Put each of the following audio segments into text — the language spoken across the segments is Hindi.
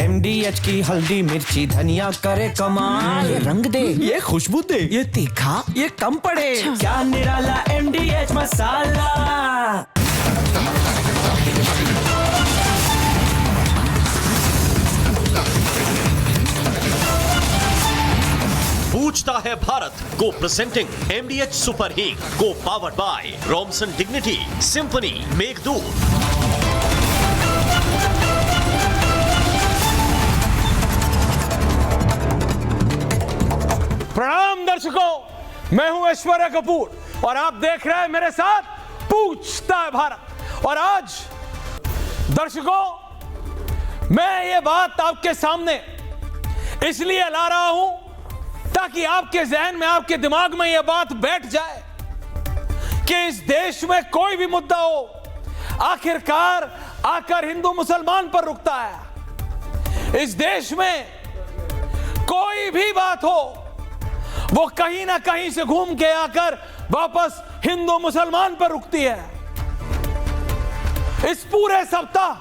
MDH की हल्दी मिर्ची धनिया करे कमाल। ये रंग दे, ये खुशबू दे, ये तीखा, ये कम पड़े। अच्छा। क्या निराला MDH मसाला। पूछता है भारत को प्रेजेंटिंग MDH सुपर हीट को powered by Romson dignity symphony Meghdoot. प्रणाम दर्शकों, मैं हूं ऐश्वर्या कपूर और आप देख रहे हैं मेरे साथ पूछता है भारत। और आज दर्शकों, मैं ये बात आपके सामने इसलिए ला रहा हूं ताकि आपके जहन में, आपके दिमाग में यह बात बैठ जाए कि इस देश में कोई भी मुद्दा हो, आखिरकार आकर हिंदू मुसलमान पर रुकता है। इस देश में कोई भी बात हो, वो कहीं ना कहीं से घूम के आकर वापस हिंदू मुसलमान पर रुकती है। इस पूरे सप्ताह,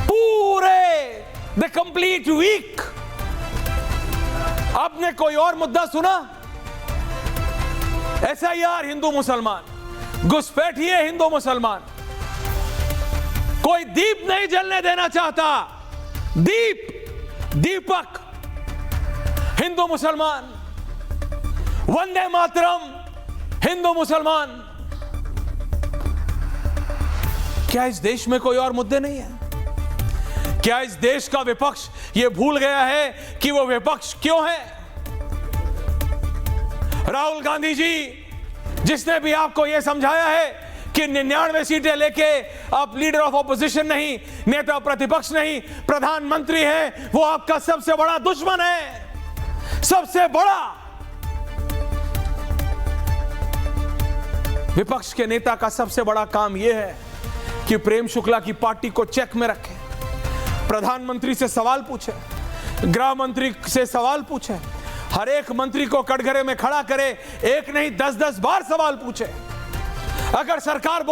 पूरे द कंप्लीट वीक आपने कोई और मुद्दा सुना? SIR हिंदू मुसलमान, घुसपैठिए हिंदू मुसलमान, कोई दीप नहीं जलने देना चाहता, दीपक हिंदू मुसलमान, वंदे मातरम हिंदू मुसलमान। क्या इस देश में कोई और मुद्दे नहीं है? क्या इस देश का विपक्ष यह भूल गया है कि वो विपक्ष क्यों है? राहुल गांधी जी, जिसने भी आपको यह समझाया है कि 99 सीटें लेके आप लीडर ऑफ ऑपोजिशन नहीं, नेता प्रतिपक्ष नहीं, प्रधानमंत्री हैं, वो आपका सबसे बड़ा दुश्मन है। सबसे बड़ा विपक्ष के नेता का सबसे बड़ा काम यह है कि प्रेम शुक्ला की पार्टी को चेक में रखे, प्रधानमंत्री से सवाल पूछे, गृह मंत्री से सवाल पूछे, हर एक मंत्री को कटघरे में खड़ा करे, एक नहीं 10-10 बार सवाल पूछे। अगर सरकार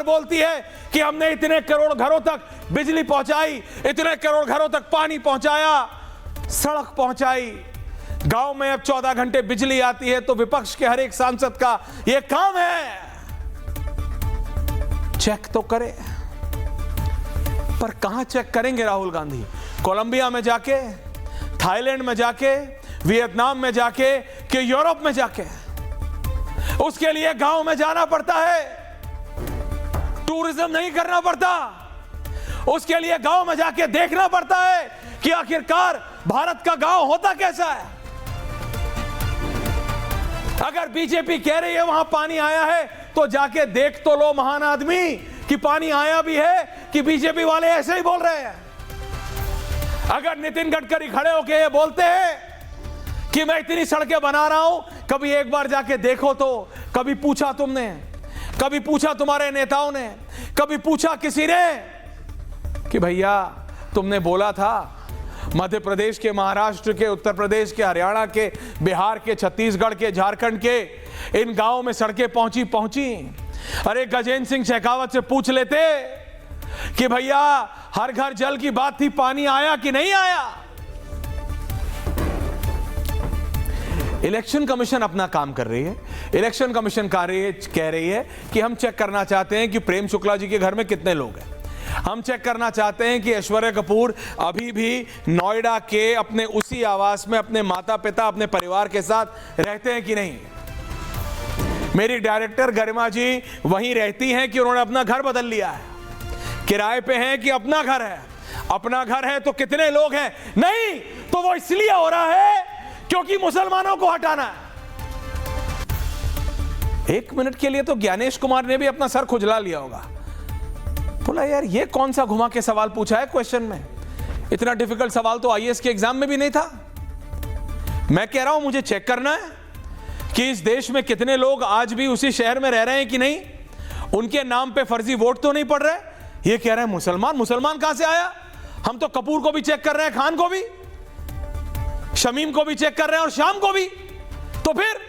बोलती है कि हमने इतने करोड़ घरों तक बिजली पहुंचाई, इतने करोड़ घरों तक पानी पहुंचाया, सड़क पहुंचाई, गांव में अब 14 घंटे बिजली आती है, तो विपक्ष के हर एक सांसद का यह काम है चेक तो करे। पर कहां चेक करेंगे राहुल गांधी? कोलंबिया में जाके, थाईलैंड में जाके, वियतनाम में जाके, कि यूरोप में जाके? उसके लिए गांव में जाना पड़ता है, टूरिज्म नहीं करना पड़ता। उसके लिए गांव में जाके देखना पड़ता है कि आखिरकार भारत का गांव होता कैसा है। अगर बीजेपी कह रही है वहां पानी आया है, तो जाके देख तो लो महान आदमी कि पानी आया भी है कि बीजेपी वाले ऐसे ही बोल रहे हैं। अगर नितिन गडकरी खड़े होके ये बोलते हैं कि मैं इतनी सड़कें बना रहा हूं, कभी एक बार जाके देखो तो। कभी पूछा तुमने, कभी पूछा तुम्हारे नेताओं ने, कभी पूछा किसी ने कि भैया तुमने बोला था मध्य प्रदेश के, महाराष्ट्र के, उत्तर प्रदेश के, हरियाणा के, बिहार के, छत्तीसगढ़ के, झारखंड के इन गांवों में सड़कें पहुंची। अरे गजेंद्र सिंह शेखावत से पूछ लेते कि भैया हर घर जल की बात थी, पानी आया कि नहीं आया? इलेक्शन कमीशन अपना काम कर रही है। इलेक्शन कमीशन कह रही है कि हम चेक करना चाहते हैं कि प्रेम शुक्ला जी के घर में कितने लोग हैं। हम चेक करना चाहते हैं कि ऐश्वर्या कपूर अभी भी नोएडा के अपने उसी आवास में अपने माता पिता, अपने परिवार के साथ रहते हैं कि नहीं। मेरी डायरेक्टर गरिमा जी वहीं रहती हैं कि उन्होंने अपना घर बदल लिया है, किराए पे हैं कि अपना घर है? अपना घर है तो कितने लोग हैं? नहीं, तो वो इसलिए हो रहा है क्योंकि मुसलमानों को हटाना है। एक मिनट के लिए तो ज्ञानेश कुमार ने भी अपना सर खुजला लिया होगा, बोला यार ये कौन सा घुमा के सवाल पूछा है क्वेश्चन में? इतना डिफिकल्ट सवाल तो IAS के एग्जाम में भी नहीं था। मैं कह रहा हूं मुझे चेक करना है कि इस देश में कितने लोग आज भी उसी शहर में रह रहे हैं कि नहीं, उनके नाम पे फर्जी वोट तो नहीं पड़ रहे। ये कह रहे हैं मुसलमान कहां से आया? हम तो कपूर को भी चेक कर रहे हैं, खान को भी, शमीम को भी चेक कर रहे हैं और शाम को भी। तो फिर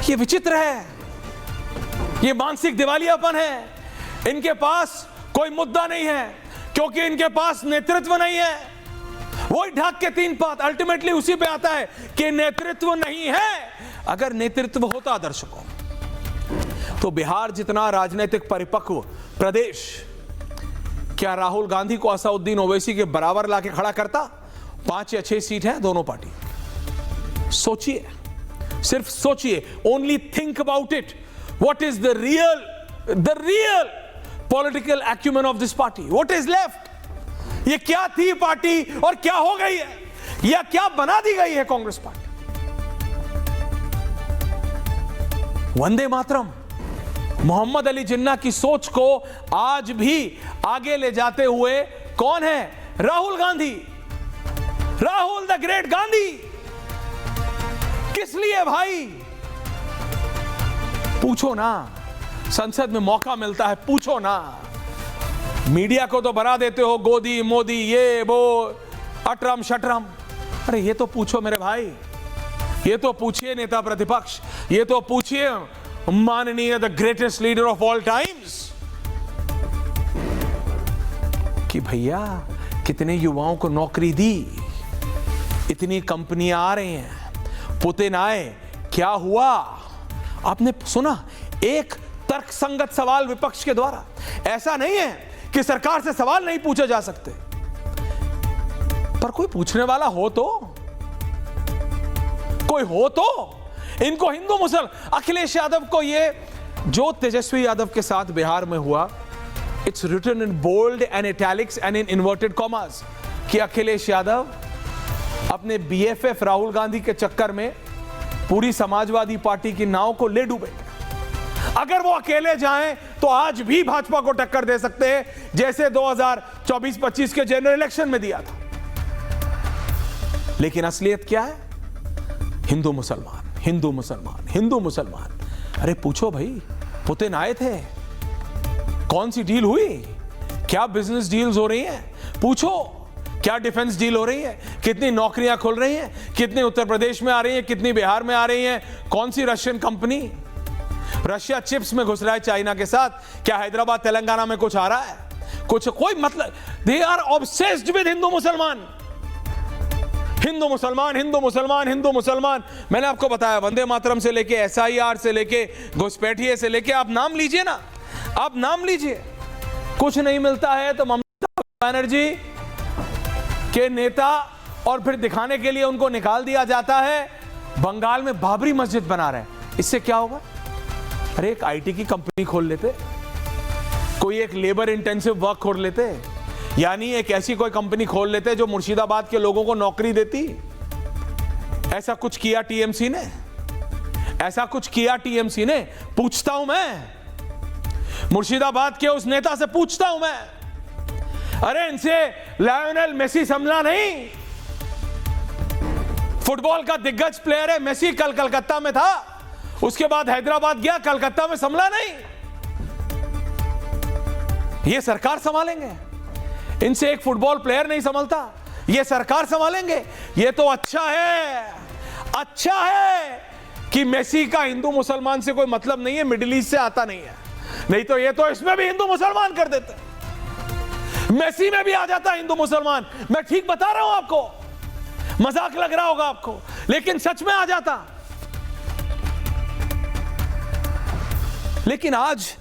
ये विचित्र है। ये मानसिक दिवालियापन है। इनके पास कोई मुद्दा नहीं है क्योंकि इनके पास नेतृत्व नहीं है। वही ढाक के तीन पात अल्टीमेटली उसी पे आता है कि नेतृत्व नहीं है। अगर नेतृत्व होता दर्शकों, तो बिहार जितना राजनीतिक परिपक्व प्रदेश क्या राहुल गांधी को असदुद्दीन ओवैसी के बराबर लाके खड़ा करता? 5 या 6 सीट है दोनों पार्टी। सोचिए, सिर्फ सोचिए, only think about it. What is the real political acumen of this party? What is left? ये क्या थी पार्टी और क्या हो गई है, या क्या बना दी गई है कांग्रेस पार्टी? वंदे मातरम, मोहम्मद अली जिन्ना की सोच को आज भी आगे ले जाते हुए कौन है? Rahul Gandhi, Rahul the great Gandhi. किस लिए भाई? पूछो ना, संसद में मौका मिलता है, पूछो ना। मीडिया को तो बना देते हो गोदी मोदी, ये वो अटरम शटरम। अरे ये तो पूछो मेरे भाई, ये तो पूछिए नेता प्रतिपक्ष, ये तो पूछिए माननीय the greatest leader of all times कि भैया कितने युवाओं को नौकरी दी, इतनी कंपनियां आ रही हैं, पुतिन आए, क्या हुआ? आपने सुना एक तर्कसंगत सवाल विपक्ष के द्वारा? ऐसा नहीं है कि सरकार से सवाल नहीं पूछे जा सकते, पर कोई पूछने वाला हो तो, कोई हो तो। इनको हिंदू मुसल अखिलेश यादव को, ये जो तेजस्वी यादव के साथ बिहार में हुआ, it's written in bold and italics and in inverted commas कि अखिलेश यादव अपने बीएफएफ राहुल गांधी के चक्कर में पूरी समाजवादी पार्टी की नाव को ले डूबे। अगर वो अकेले जाएं तो आज भी भाजपा को टक्कर दे सकते हैं, जैसे 2024-25 के जनरल इलेक्शन में दिया था। लेकिन असलियत क्या है? हिंदू मुसलमान, हिंदू मुसलमान, हिंदू मुसलमान। अरे पूछो भाई, पुतिन आए थे, कौन सी डील हुई? क्या बिजनेस डील्स हो रही हैं? पूछो, क्या डिफेंस डील हो रही है? कितनी नौकरियां खुल रही हैं? कितनी उत्तर प्रदेश में आ रही हैं? कितनी बिहार में आ रही हैं? कौन सी रशियन कंपनी? रशिया चिप्स में घुस रहा है चाइना के साथ। क्या हैदराबाद तेलंगाना में कुछ आ रहा है? कुछ कोई मतलब? They are obsessed with Hindu मुसलमान, हिंदू मुसलमान, हिंदू मुसलमान, हिंदू मुसलमान। मैंने आपको बताया, वंदे मातरम से लेके एसआईआर से लेके घुसपैठिए से लेके, आप नाम लीजिए ना, आप नाम लीजिए। कुछ नहीं मिलता है तो ममता बनर्जी के नेता, और फिर दिखाने के लिए उनको निकाल दिया जाता है। बंगाल में बाबरी मस्जिद बना रहे हैं, इससे क्या होगा? अरे एक आईटी की कंपनी खोल लेते, कोई एक लेबर इंटेंसिव वर्क खोल लेते, यानी एक ऐसी कोई कंपनी खोल लेते जो मुर्शिदाबाद के लोगों को नौकरी देती। ऐसा कुछ किया टीएमसी ने? ऐसा कुछ किया टीएमसी ने? पूछता हूं मैं, मुर्शिदाबाद के उस नेता से पूछता हूं मैं। अरे इनसे लायोनेल मेसी संभला नहीं? फुटबॉल का दिग्गज प्लेयर है मेसी, कल कलकत्ता में था, उसके बाद हैदराबाद गया, कलकत्ता में संभला नहीं। ये सरकार संभालेंगे? इनसे एक फुटबॉल प्लेयर नहीं संभलता, ये सरकार संभालेंगे? ये तो अच्छा है कि मेसी का हिंदू मुसलमान से कोई मतलब नहीं है, मिडिल ईस्ट से आता नहीं है, नहीं तो ये तो इसमें भी हिंदू मुसलमान कर देते, मेसी में भी आ जाता हिंदू मुसलमान। मैं ठीक बता रहा हूं आपको, मजाक लग रहा होगा आपको, लेकिन सच में आ जाता। लेकिन आज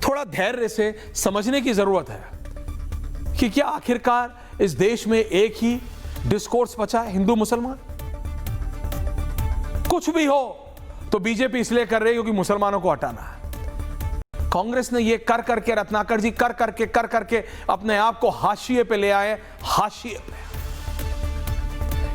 थोड़ा धैर्य से समझने की जरूरत है कि क्या आखिरकार इस देश में एक ही डिस्कोर्स बचा है, हिंदू मुसलमान? कुछ भी हो तो बीजेपी इसलिए कर रही है क्योंकि मुसलमानों को हटाना है। कांग्रेस ने ये कर करके, रत्नाकर जी कर करके अपने आप को हाशिए पे ले आए, हाशिए पे।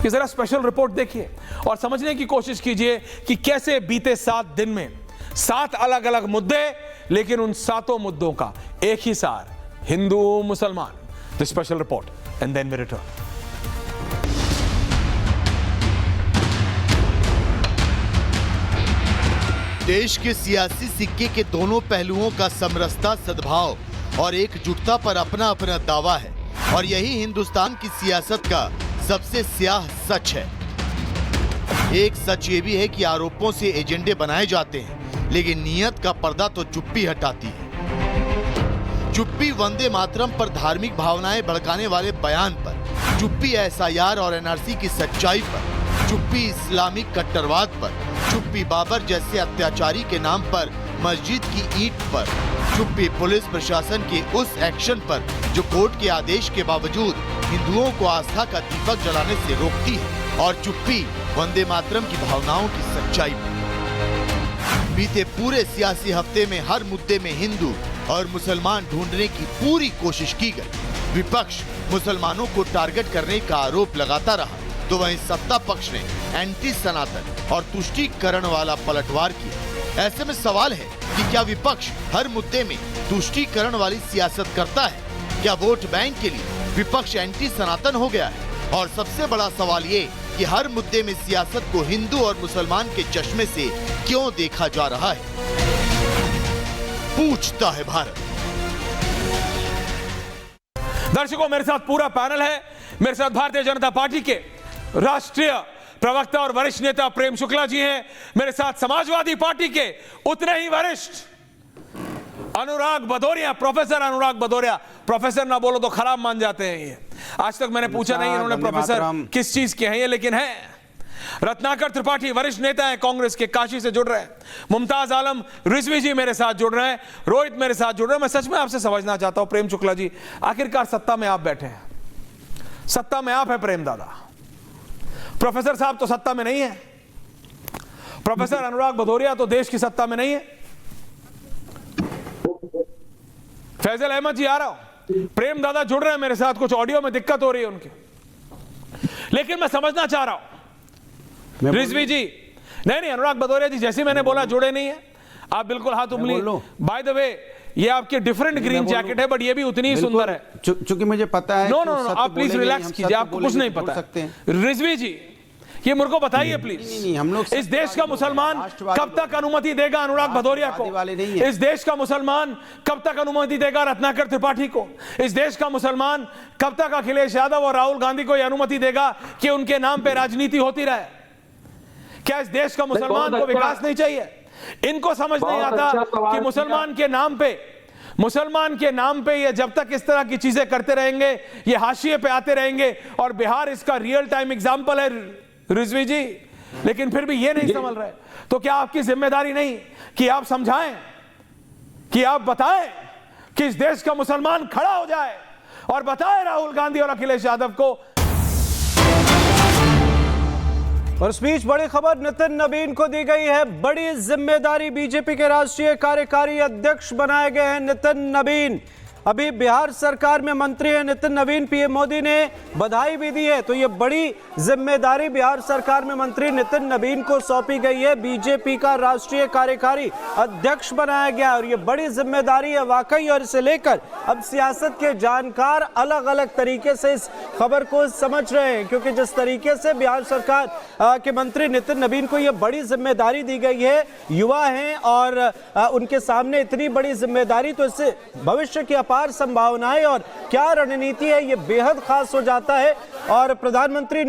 ये जरा स्पेशल रिपोर्ट देखिए और समझने की कोशिश कीजिए कि कैसे बीते 7 दिन में 7 अलग अलग मुद्दे, लेकिन उन 7 मुद्दों का एक ही सार, हिंदू मुसलमान। The special report and then we return. देश के सियासी सिक्के के दोनों पहलुओं का समरसता, सद्भाव और एकजुटता पर अपना अपना दावा है, और यही हिंदुस्तान की सियासत का सबसे स्याह सच है। एक सच ये भी है कि आरोपों से एजेंडे बनाए जाते हैं, लेकिन नियत का पर्दा तो चुप्पी हटाती है। चुप्पी वंदे मातरम पर धार्मिक भावनाएं भड़काने वाले बयान पर, चुप्पी एसआईआर और एनआरसी की सच्चाई पर, चुप्पी इस्लामिक कट्टरवाद पर, चुप्पी बाबर जैसे अत्याचारी के नाम पर मस्जिद की ईंट पर, चुप्पी पुलिस प्रशासन के उस एक्शन पर जो कोर्ट के आदेश के बावजूद हिंदुओं को आस्था का दीपक जलाने से रोकती है, और चुप्पी वंदे मातरम की भावनाओं की सच्चाई पर। बीते पूरे सियासी हफ्ते में हर मुद्दे में हिंदू और मुसलमान ढूंढने की पूरी कोशिश की गई। विपक्ष मुसलमानों को टारगेट करने का आरोप लगाता रहा, तो वहीं सत्ता पक्ष ने एंटी सनातन और तुष्टीकरण वाला पलटवार किया। ऐसे में सवाल है कि क्या विपक्ष हर मुद्दे में तुष्टीकरण वाली सियासत करता है? क्या वोट बैंक के लिए विपक्ष एंटी सनातन हो गया है? और सबसे बड़ा सवाल ये कि हर मुद्दे में सियासत को हिंदू और मुसलमान के चश्मे से क्यों देखा जा रहा है? पूछता है भारत। दर्शकों, मेरे साथ पूरा पैनल है। मेरे साथ भारतीय जनता पार्टी के राष्ट्रीय प्रवक्ता और वरिष्ठ नेता प्रेम शुक्ला जी हैं। मेरे साथ समाजवादी पार्टी के उतने ही वरिष्ठ अनुराग भदौरिया, प्रोफेसर अनुराग भदौरिया। प्रोफेसर ना बोलो तो खराब मान जाते हैं ये। आज तक मैंने पूछा नहीं इन्होंने प्रोफेसर किस चीज के हैं ये, लेकिन है। रत्नाकर त्रिपाठी वरिष्ठ नेता हैं कांग्रेस के, काशी से जुड़ रहे हैं। मुमताज आलम रिजवी जी मेरे साथ जुड़ रहे हैं। रोहित मेरे साथ जुड़ रहे हैं। मैं सच में आपसे समझना चाहता हूं प्रेम शुक्ला जी, आखिरकार सत्ता में आप बैठे हैं, सत्ता में आप है प्रेम दादा, प्रोफेसर साहब तो सत्ता में नहीं है। प्रोफेसर अनुराग भदौरिया तो देश की सत्ता में नहीं है। फैजल अहमद जी आ रहा हूं, प्रेम दादा जुड़ रहे हैं मेरे साथ, कुछ ऑडियो में दिक्कत हो रही है उनके, लेकिन मैं समझना चाह रहा हूं रिजवी जी, नहीं अनुराग भदौरिया जी, जैसे मैंने बोला जुड़े नहीं है आप, बिल्कुल हाथ उंगली। बाय द वे ये आपके डिफरेंट ग्रीन जैकेट है, बट ये भी उतनी ही सुंदर है। चूंकि मुझे पता है। नो आप प्लीज रिलैक्स कीजिए, आपको कुछ नहीं पता। रिजवी जी ये मुझे को बताइए प्लीज, हम लोग इस देश का मुसलमान कब तक अनुमति देगा अनुराग भदौरिया को? इस देश का मुसलमान कब तक अनुमति देगा रत्नाकर त्रिपाठी को? इस देश का मुसलमान कब तक अखिलेश यादव और राहुल गांधी को यह अनुमति देगा कि उनके नाम पे राजनीति होती रहे? क्या इस देश का मुसलमान को विकास नहीं चाहिए? इनको समझ नहीं आता कि मुसलमान के नाम पे ये जब तक इस तरह की चीजें करते रहेंगे ये हाशिए पे आते रहेंगे, और बिहार इसका रियल टाइम एग्जांपल है रिजवी जी, लेकिन फिर भी ये नहीं समझ रहे। तो क्या आपकी जिम्मेदारी नहीं कि आप समझाएं, कि आप बताएं कि इस देश का मुसलमान खड़ा हो जाए और बताएं राहुल गांधी और अखिलेश यादव को? और इस बीच बड़ी खबर नितिन नवीन को दी गई है। बड़ी जिम्मेदारी, बीजेपी के राष्ट्रीय कार्यकारी अध्यक्ष बनाए गए हैं नितिन नवीन। अभी बिहार सरकार में मंत्री हैं नितिन नवीन। पीएम मोदी ने बधाई भी दी है। तो ये बड़ी जिम्मेदारी बिहार सरकार में मंत्री नितिन नवीन को सौंपी गई है। बीजेपी का राष्ट्रीय कार्यकारी अध्यक्ष बनाया गया और ये बड़ी जिम्मेदारी है वाकई। और इसे लेकर अब सियासत के जानकार अलग अलग तरीके से इस खबर को समझ रहे हैं, क्योंकि जिस तरीके से बिहार सरकार के मंत्री नितिन नवीन को यह बड़ी जिम्मेदारी दी गई है, युवा हैं और उनके सामने इतनी बड़ी जिम्मेदारी, तो इससे भविष्य की अपार संभावनाएं और क्या रणनीति है ये बेहद खास हो जाता है। और प्रधानमंत्री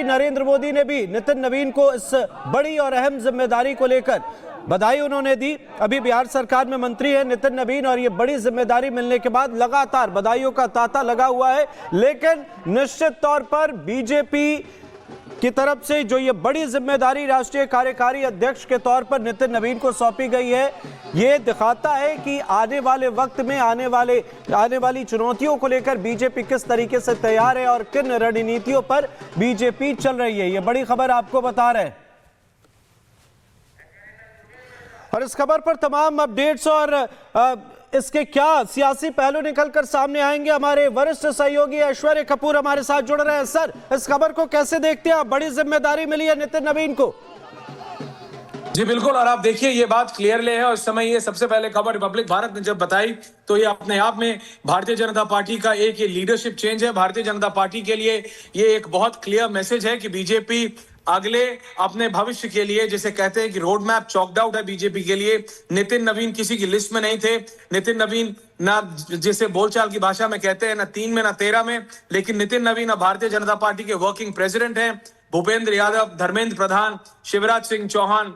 नरेंद्र मोदी ने भी नितिन नवीन को इस बड़ी और अहम जिम्मेदारी को लेकर बधाई उन्होंने दी। अभी बिहार सरकार में मंत्री है नितिन नवीन और ये बड़ी जिम्मेदारी मिलने के बाद लगातार बधाइयों का तांता लगा हुआ है। लेकिन निश्चित तौर पर बीजेपी की तरफ से जो ये बड़ी जिम्मेदारी राष्ट्रीय कार्यकारी अध्यक्ष के तौर पर नितिन नवीन को सौंपी गई है, ये दिखाता है कि आने वाले वक्त में आने वाली चुनौतियों को लेकर बीजेपी किस तरीके से तैयार है और किन रणनीतियों पर बीजेपी चल रही है। ये बड़ी खबर आपको बता रहे हैं। और इस खबर पर तमाम अपडेट्स और इसके क्या सियासी पहलू निकलकर सामने आएंगे, हमारे वरिष्ठ सहयोगी ऐश्वर्य कपूर हमारे साथ जुड़ रहे हैं। सर, इस खबर को कैसे देखते हैं आप? बड़ी जिम्मेदारी मिली है नितिन नवीन को। जी बिल्कुल, और आप देखिए ये बात क्लियरली है। और इस समय ये सबसे पहले खबर रिपब्लिक भारत ने जब बताई तो ये अपने आप में भारतीय जनता पार्टी का एक लीडरशिप चेंज है। भारतीय जनता पार्टी के लिए ये एक बहुत क्लियर मैसेज है कि बीजेपी अगले अपने भविष्य के लिए, जिसे कहते हैं कि रोड मैप चॉक्ड आउट है बीजेपी के लिए। नितिन नवीन किसी की लिस्ट में नहीं थे। नितिन नवीन ना, जिसे बोलचाल की भाषा में कहते हैं, ना 3 में ना 13 में, लेकिन नितिन नवीन अब भारतीय जनता पार्टी के वर्किंग प्रेसिडेंट हैं। भूपेंद्र यादव, धर्मेंद्र प्रधान, शिवराज सिंह चौहान,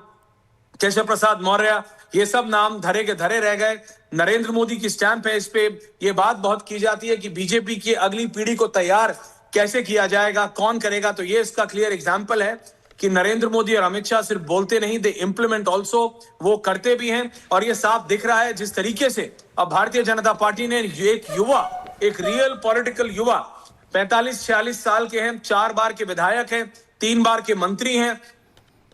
केशव प्रसाद मौर्य, ये सब नाम धरे के धरे रह गए। नरेंद्र मोदी की स्टैंप है इस पे। ये बात बहुत की जाती है कि बीजेपी की अगली पीढ़ी को तैयार कैसे किया जाएगा, कौन करेगा, तो ये इसका क्लियर एग्जाम्पल है कि नरेंद्र मोदी और अमित शाह सिर्फ बोलते नहीं, दे इंप्लीमेंट ऑल्सो, वो करते भी हैं। और ये साफ दिख रहा है जिस तरीके से अब भारतीय जनता पार्टी ने एक युवा, एक रियल पॉलिटिकल युवा, 45-46 साल के हैं, 4 बार के विधायक हैं, 3 बार के मंत्री हैं,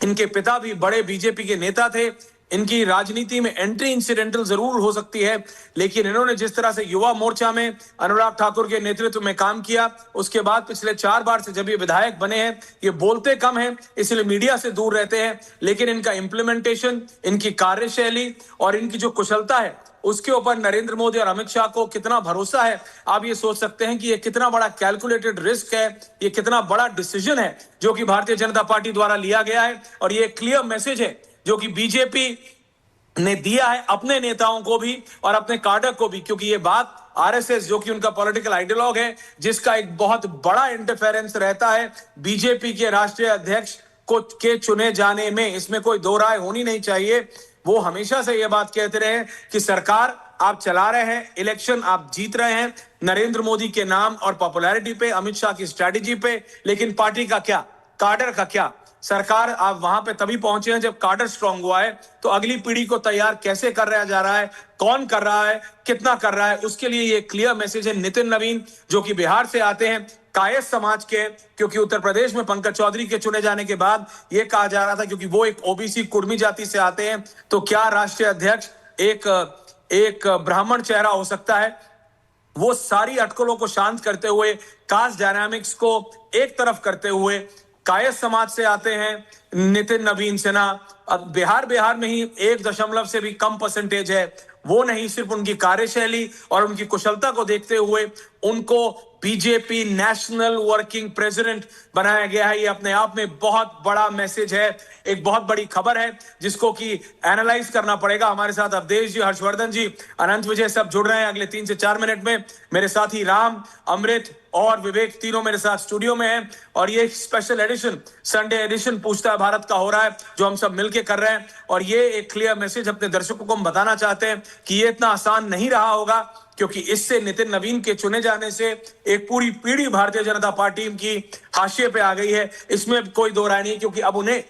इनके पिता भी बड़े बीजेपी के नेता थे। इनकी राजनीति में एंट्री इंसिडेंटल जरूर हो सकती है, लेकिन इन्होंने जिस तरह से युवा मोर्चा में अनुराग ठाकुर के नेतृत्व में काम किया, उसके बाद पिछले 4 बार से जब ये विधायक बने हैं, ये बोलते कम हैं, इसलिए मीडिया से दूर रहते हैं, लेकिन इनका इंप्लीमेंटेशन, इनकी कार्यशैली और इनकी जो कुशलता है, उसके ऊपर नरेंद्र मोदी और अमित शाह को कितना भरोसा है। आप ये सोच सकते हैं कि ये कितना बड़ा कैलकुलेटेड रिस्क है, ये कितना बड़ा डिसीजन है जो कि भारतीय जनता पार्टी द्वारा लिया गया है। और ये क्लियर मैसेज है जो कि बीजेपी ने दिया है अपने नेताओं को भी और अपने कार्डर को भी, क्योंकि ये बात आरएसएस जो कि उनका पॉलिटिकल आइडियोलॉग है, जिसका एक बहुत बड़ा इंटरफेरेंस रहता है बीजेपी के राष्ट्रीय अध्यक्ष को के चुने जाने में, इसमें कोई दो राय होनी नहीं चाहिए। वो हमेशा से ये बात कहते रहे कि सरकार आप चला रहे हैं, इलेक्शन आप जीत रहे हैं नरेंद्र मोदी के नाम और पॉपुलैरिटी पे, अमित शाह की स्ट्रैटेजी पे, लेकिन पार्टी का क्या, कार्डर का क्या। सरकार आप वहां पे तभी पहुंचे हैं जब कार्डर स्ट्रांग हुआ है। तो अगली पीढ़ी को तैयार कैसे कर रहा जा रहा है, कौन कर रहा है, कितना कर रहा है, उसके लिए ये क्लियर मैसेज है। नितिन नवीन जो कि बिहार से आते हैं, कायस्थ समाज के, क्योंकि उत्तर प्रदेश में पंकज चौधरी के चुने जाने के बाद यह कहा जा रहा था क्योंकि वो एक ओबीसी कुर्मी जाति से आते हैं, तो क्या राष्ट्रीय अध्यक्ष एक ब्राह्मण चेहरा हो सकता है। वो सारी अटकलों को शांत करते हुए, कास्ट डायनामिक्स को एक तरफ करते हुए, कायस्थ समाज से आते हैं नितिन नवीन सिन्हा। अब बिहार में ही 1 से भी कम परसेंटेज है। वो नहीं, सिर्फ उनकी कार्यशैली और उनकी कुशलता को देखते हुए उनको बीजेपी नेशनल वर्किंग प्रेसिडेंट बनाया गया है। ये अपने आप में बहुत बड़ा मैसेज है, एक बहुत बड़ी खबर है जिसको कि एनालाइज करना पड़ेगा। हमारे साथ अवधेश जी, हर्षवर्धन जी, अनंत विजय सब जुड़ रहे हैं अगले 3 से 4 मिनट में। मेरे साथ ही राम, अमृत और विवेक तीनों मेरे साथ स्टूडियो में हैं। और ये स्पेशल एडिशन, संडे एडिशन पूछता है भारत का हो रहा है, जो हम सब मिलकर कर रहे हैं। और ये एक क्लियर मैसेज अपने दर्शकों को हम बताना चाहते हैं कि ये इतना आसान नहीं रहा होगा, क्योंकि इससे नितिन नवीन के चुने जाने से एक पूरी पीढ़ी भारतीय जनता पार्टी की हाशिए पे आ गई है। इसमें कोई दो राय नहीं, क्योंकि अब उन्हें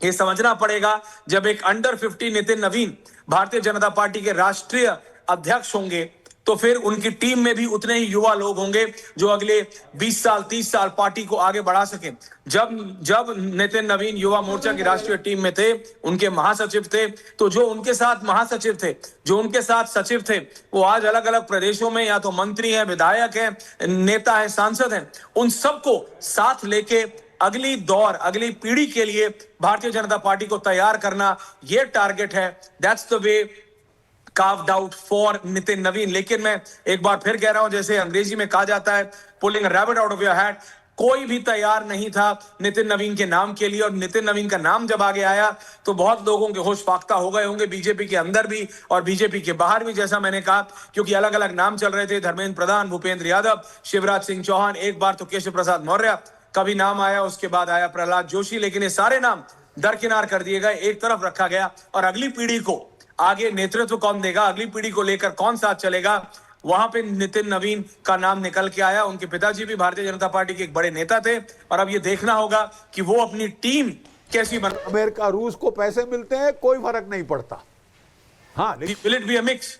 ये समझना पड़ेगा जब एक अंडर 50 नितिन नवीन भारतीय जनता पार्टी के राष्ट्रीय अध्यक्ष होंगे, तो फिर उनकी टीम में भी उतने ही युवा लोग होंगे जो अगले 20 साल 30 साल पार्टी को आगे बढ़ा सकें। जब नितिन नवीन युवा मोर्चा की राष्ट्रीय टीम में थे, उनके महासचिव थे, तो जो उनके साथ महासचिव थे, जो उनके साथ सचिव थे, वो आज अलग अलग प्रदेशों में या तो मंत्री हैं, विधायक हैं, नेता हैं, सांसद हैं। उन सबको साथ लेके अगली दौर, अगली पीढ़ी के लिए भारतीय जनता पार्टी को तैयार करना, ये टारगेट है। That's the way carved out for Nitin Naveen. लेकिन मैं एक बार फिर कह रहा हूं, जैसे अंग्रेजी में कहा जाता है, pulling rabbit out of your hat, कोई भी तैयार नहीं था नितिन नवीन के नाम के लिए। और नितिन नवीन का नाम जब आगे आया तो बहुत लोगों के होश फाख्ता हो गए होंगे, बीजेपी के अंदर भी और बीजेपी के बाहर भी, जैसा मैंने कहा, क्योंकि अलग अलग नाम चल रहे थे। धर्मेंद्र प्रधान, भूपेंद्र यादव, शिवराज सिंह चौहान, एक बार तो केशव प्रसाद मौर्य का भी नाम आया, उसके बाद आया प्रहलाद जोशी। लेकिन ये सारे नाम दरकिनार कर दिए गए, एक तरफ रखा गया। और अगली पीढ़ी को आगे नेतृत्व कौन देगा, अगली पीढ़ी को लेकर कौन साथ चलेगा, वहां पे नितिन नवीन का नाम निकल के आया। उनके पिताजी भी भारतीय जनता पार्टी के एक बड़े नेता थे। और अब ये देखना होगा कि वो अपनी टीम कैसी बना। अमेरिका, रूस को पैसे मिलते हैं, कोई फर्क नहीं पड़ता। हाँ, will it be a mix?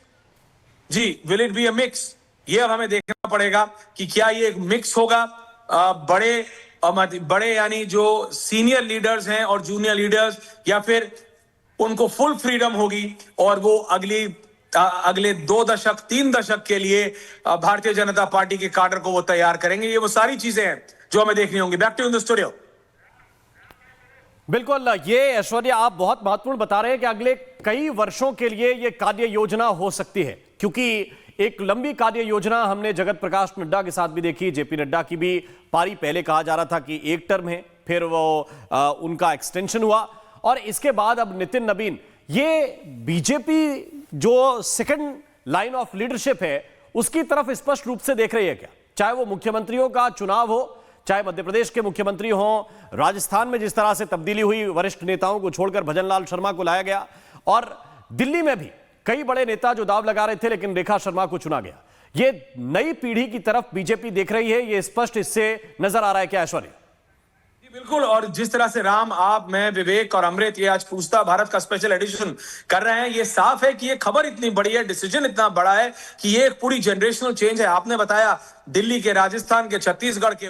जी, will it be a mix? ये अब हमें देखना पड़ेगा कि क्या ये एक मिक्स होगा। बड़े यानी जो सीनियर लीडर्स हैं और जूनियर लीडर्स, या फिर उनको फुल फ्रीडम होगी और वो अगले 2 दशक 3 दशक के लिए भारतीय जनता पार्टी के काडर को वो तैयार करेंगे। ये वो सारी चीजें हैं जो हमें देखनी होंगी। Back to in the studio. बिल्कुल, ये ऐश्वर्या आप बहुत महत्वपूर्ण बता रहे हैं कि अगले कई वर्षों के लिए ये कार्य योजना हो सकती है, क्योंकि एक लंबी कार्य योजना हमने जगत प्रकाश नड्डा के साथ भी देखी। जेपी नड्डा की भी पारी पहले कहा जा रहा था कि 1 टर्म है, फिर वो उनका एक्सटेंशन हुआ, और इसके बाद अब नितिन नवीन। ये बीजेपी जो सेकंड लाइन ऑफ लीडरशिप है उसकी तरफ स्पष्ट रूप से देख रही है क्या? चाहे वो मुख्यमंत्रियों का चुनाव हो, चाहे मध्य प्रदेश के मुख्यमंत्री हों, राजस्थान में जिस तरह से तब्दीली हुई, वरिष्ठ नेताओं को छोड़कर भजनलाल शर्मा को लाया गया, और दिल्ली में भी कई बड़े नेता जो दांव लगा रहे थे लेकिन रेखा शर्मा को चुना गया। ये नई पीढ़ी की तरफ बीजेपी देख रही है, ये स्पष्ट इससे नजर आ रहा है क्या ऐश्वर्या? बिल्कुल, और जिस तरह से राम, आप, मैं, विवेक और अमृत ये आज पूछता भारत का स्पेशल एडिशन कर रहे हैं, ये साफ है कि ये खबर इतनी बड़ी है, डिसीजन इतना बड़ा है कि ये एक पूरी जनरेशनल चेंज है। आपने बताया दिल्ली के, राजस्थान के, छत्तीसगढ़ के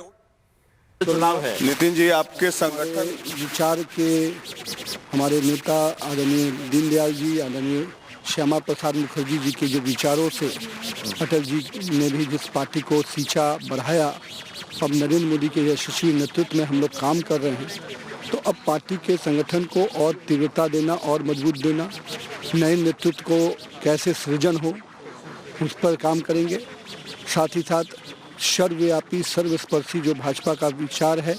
चुनाव है। नितिन जी, आपके संगठन विचार के हमारे नेता आदरणीय दीनदयाल जी, आदरणीय श्यामा प्रसाद मुखर्जी जी के जो विचारों से अटल जी ने भी जिस पार्टी को सींचा, बढ़ाया, अब नरेंद्र मोदी के यशस्वी नेतृत्व में हम लोग काम कर रहे हैं, तो अब पार्टी के संगठन को और तीव्रता देना और मजबूत देना, नए नेतृत्व को कैसे सृजन हो उस पर काम करेंगे। साथ ही साथ सर्वव्यापी, सर्वस्पर्शी जो भाजपा का विचार है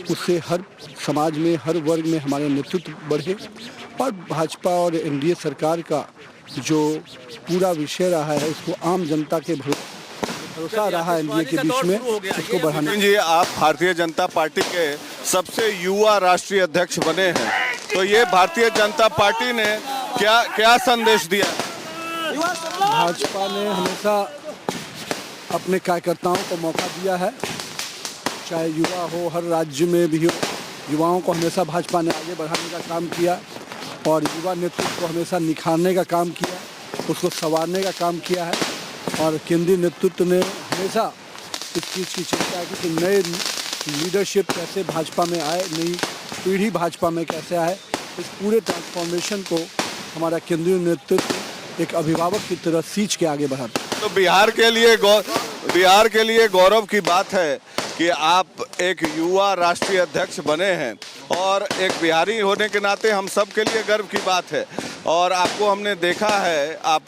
उससे हर समाज में, हर वर्ग में हमारा नेतृत्व बढ़े, और भाजपा और एनडीए सरकार का जो पूरा विषय रहा है उसको आम जनता के भरोसा रहा है एनडीए के बीच में, उसको बढ़ाने। जी, आप भारतीय जनता पार्टी के सबसे युवा राष्ट्रीय अध्यक्ष बने हैं, तो ये भारतीय जनता पार्टी ने क्या संदेश दिया? भाजपा ने हमेशा अपने कार्यकर्ताओं को मौका दिया है, चाहे युवा हो, हर राज्य में भी हो, युवाओं को हमेशा भाजपा ने आगे बढ़ाने का काम किया और युवा नेतृत्व को हमेशा निखारने का काम किया, उसको संवारने का काम किया है। और केंद्रीय नेतृत्व ने हमेशा इस चीज़ की चिंता की कि नए लीडरशिप कैसे भाजपा में आए, नई पीढ़ी भाजपा में कैसे आए, इस पूरे ट्रांसफॉर्मेशन को हमारा केंद्रीय नेतृत्व एक अभिभावक की तरह सींच के आगे बढ़ाता है। तो बिहार के लिए गौरव की बात है कि आप एक युवा राष्ट्रीय अध्यक्ष बने हैं, और एक बिहारी होने के नाते हम सब के लिए गर्व की बात है। और आपको हमने देखा है, आप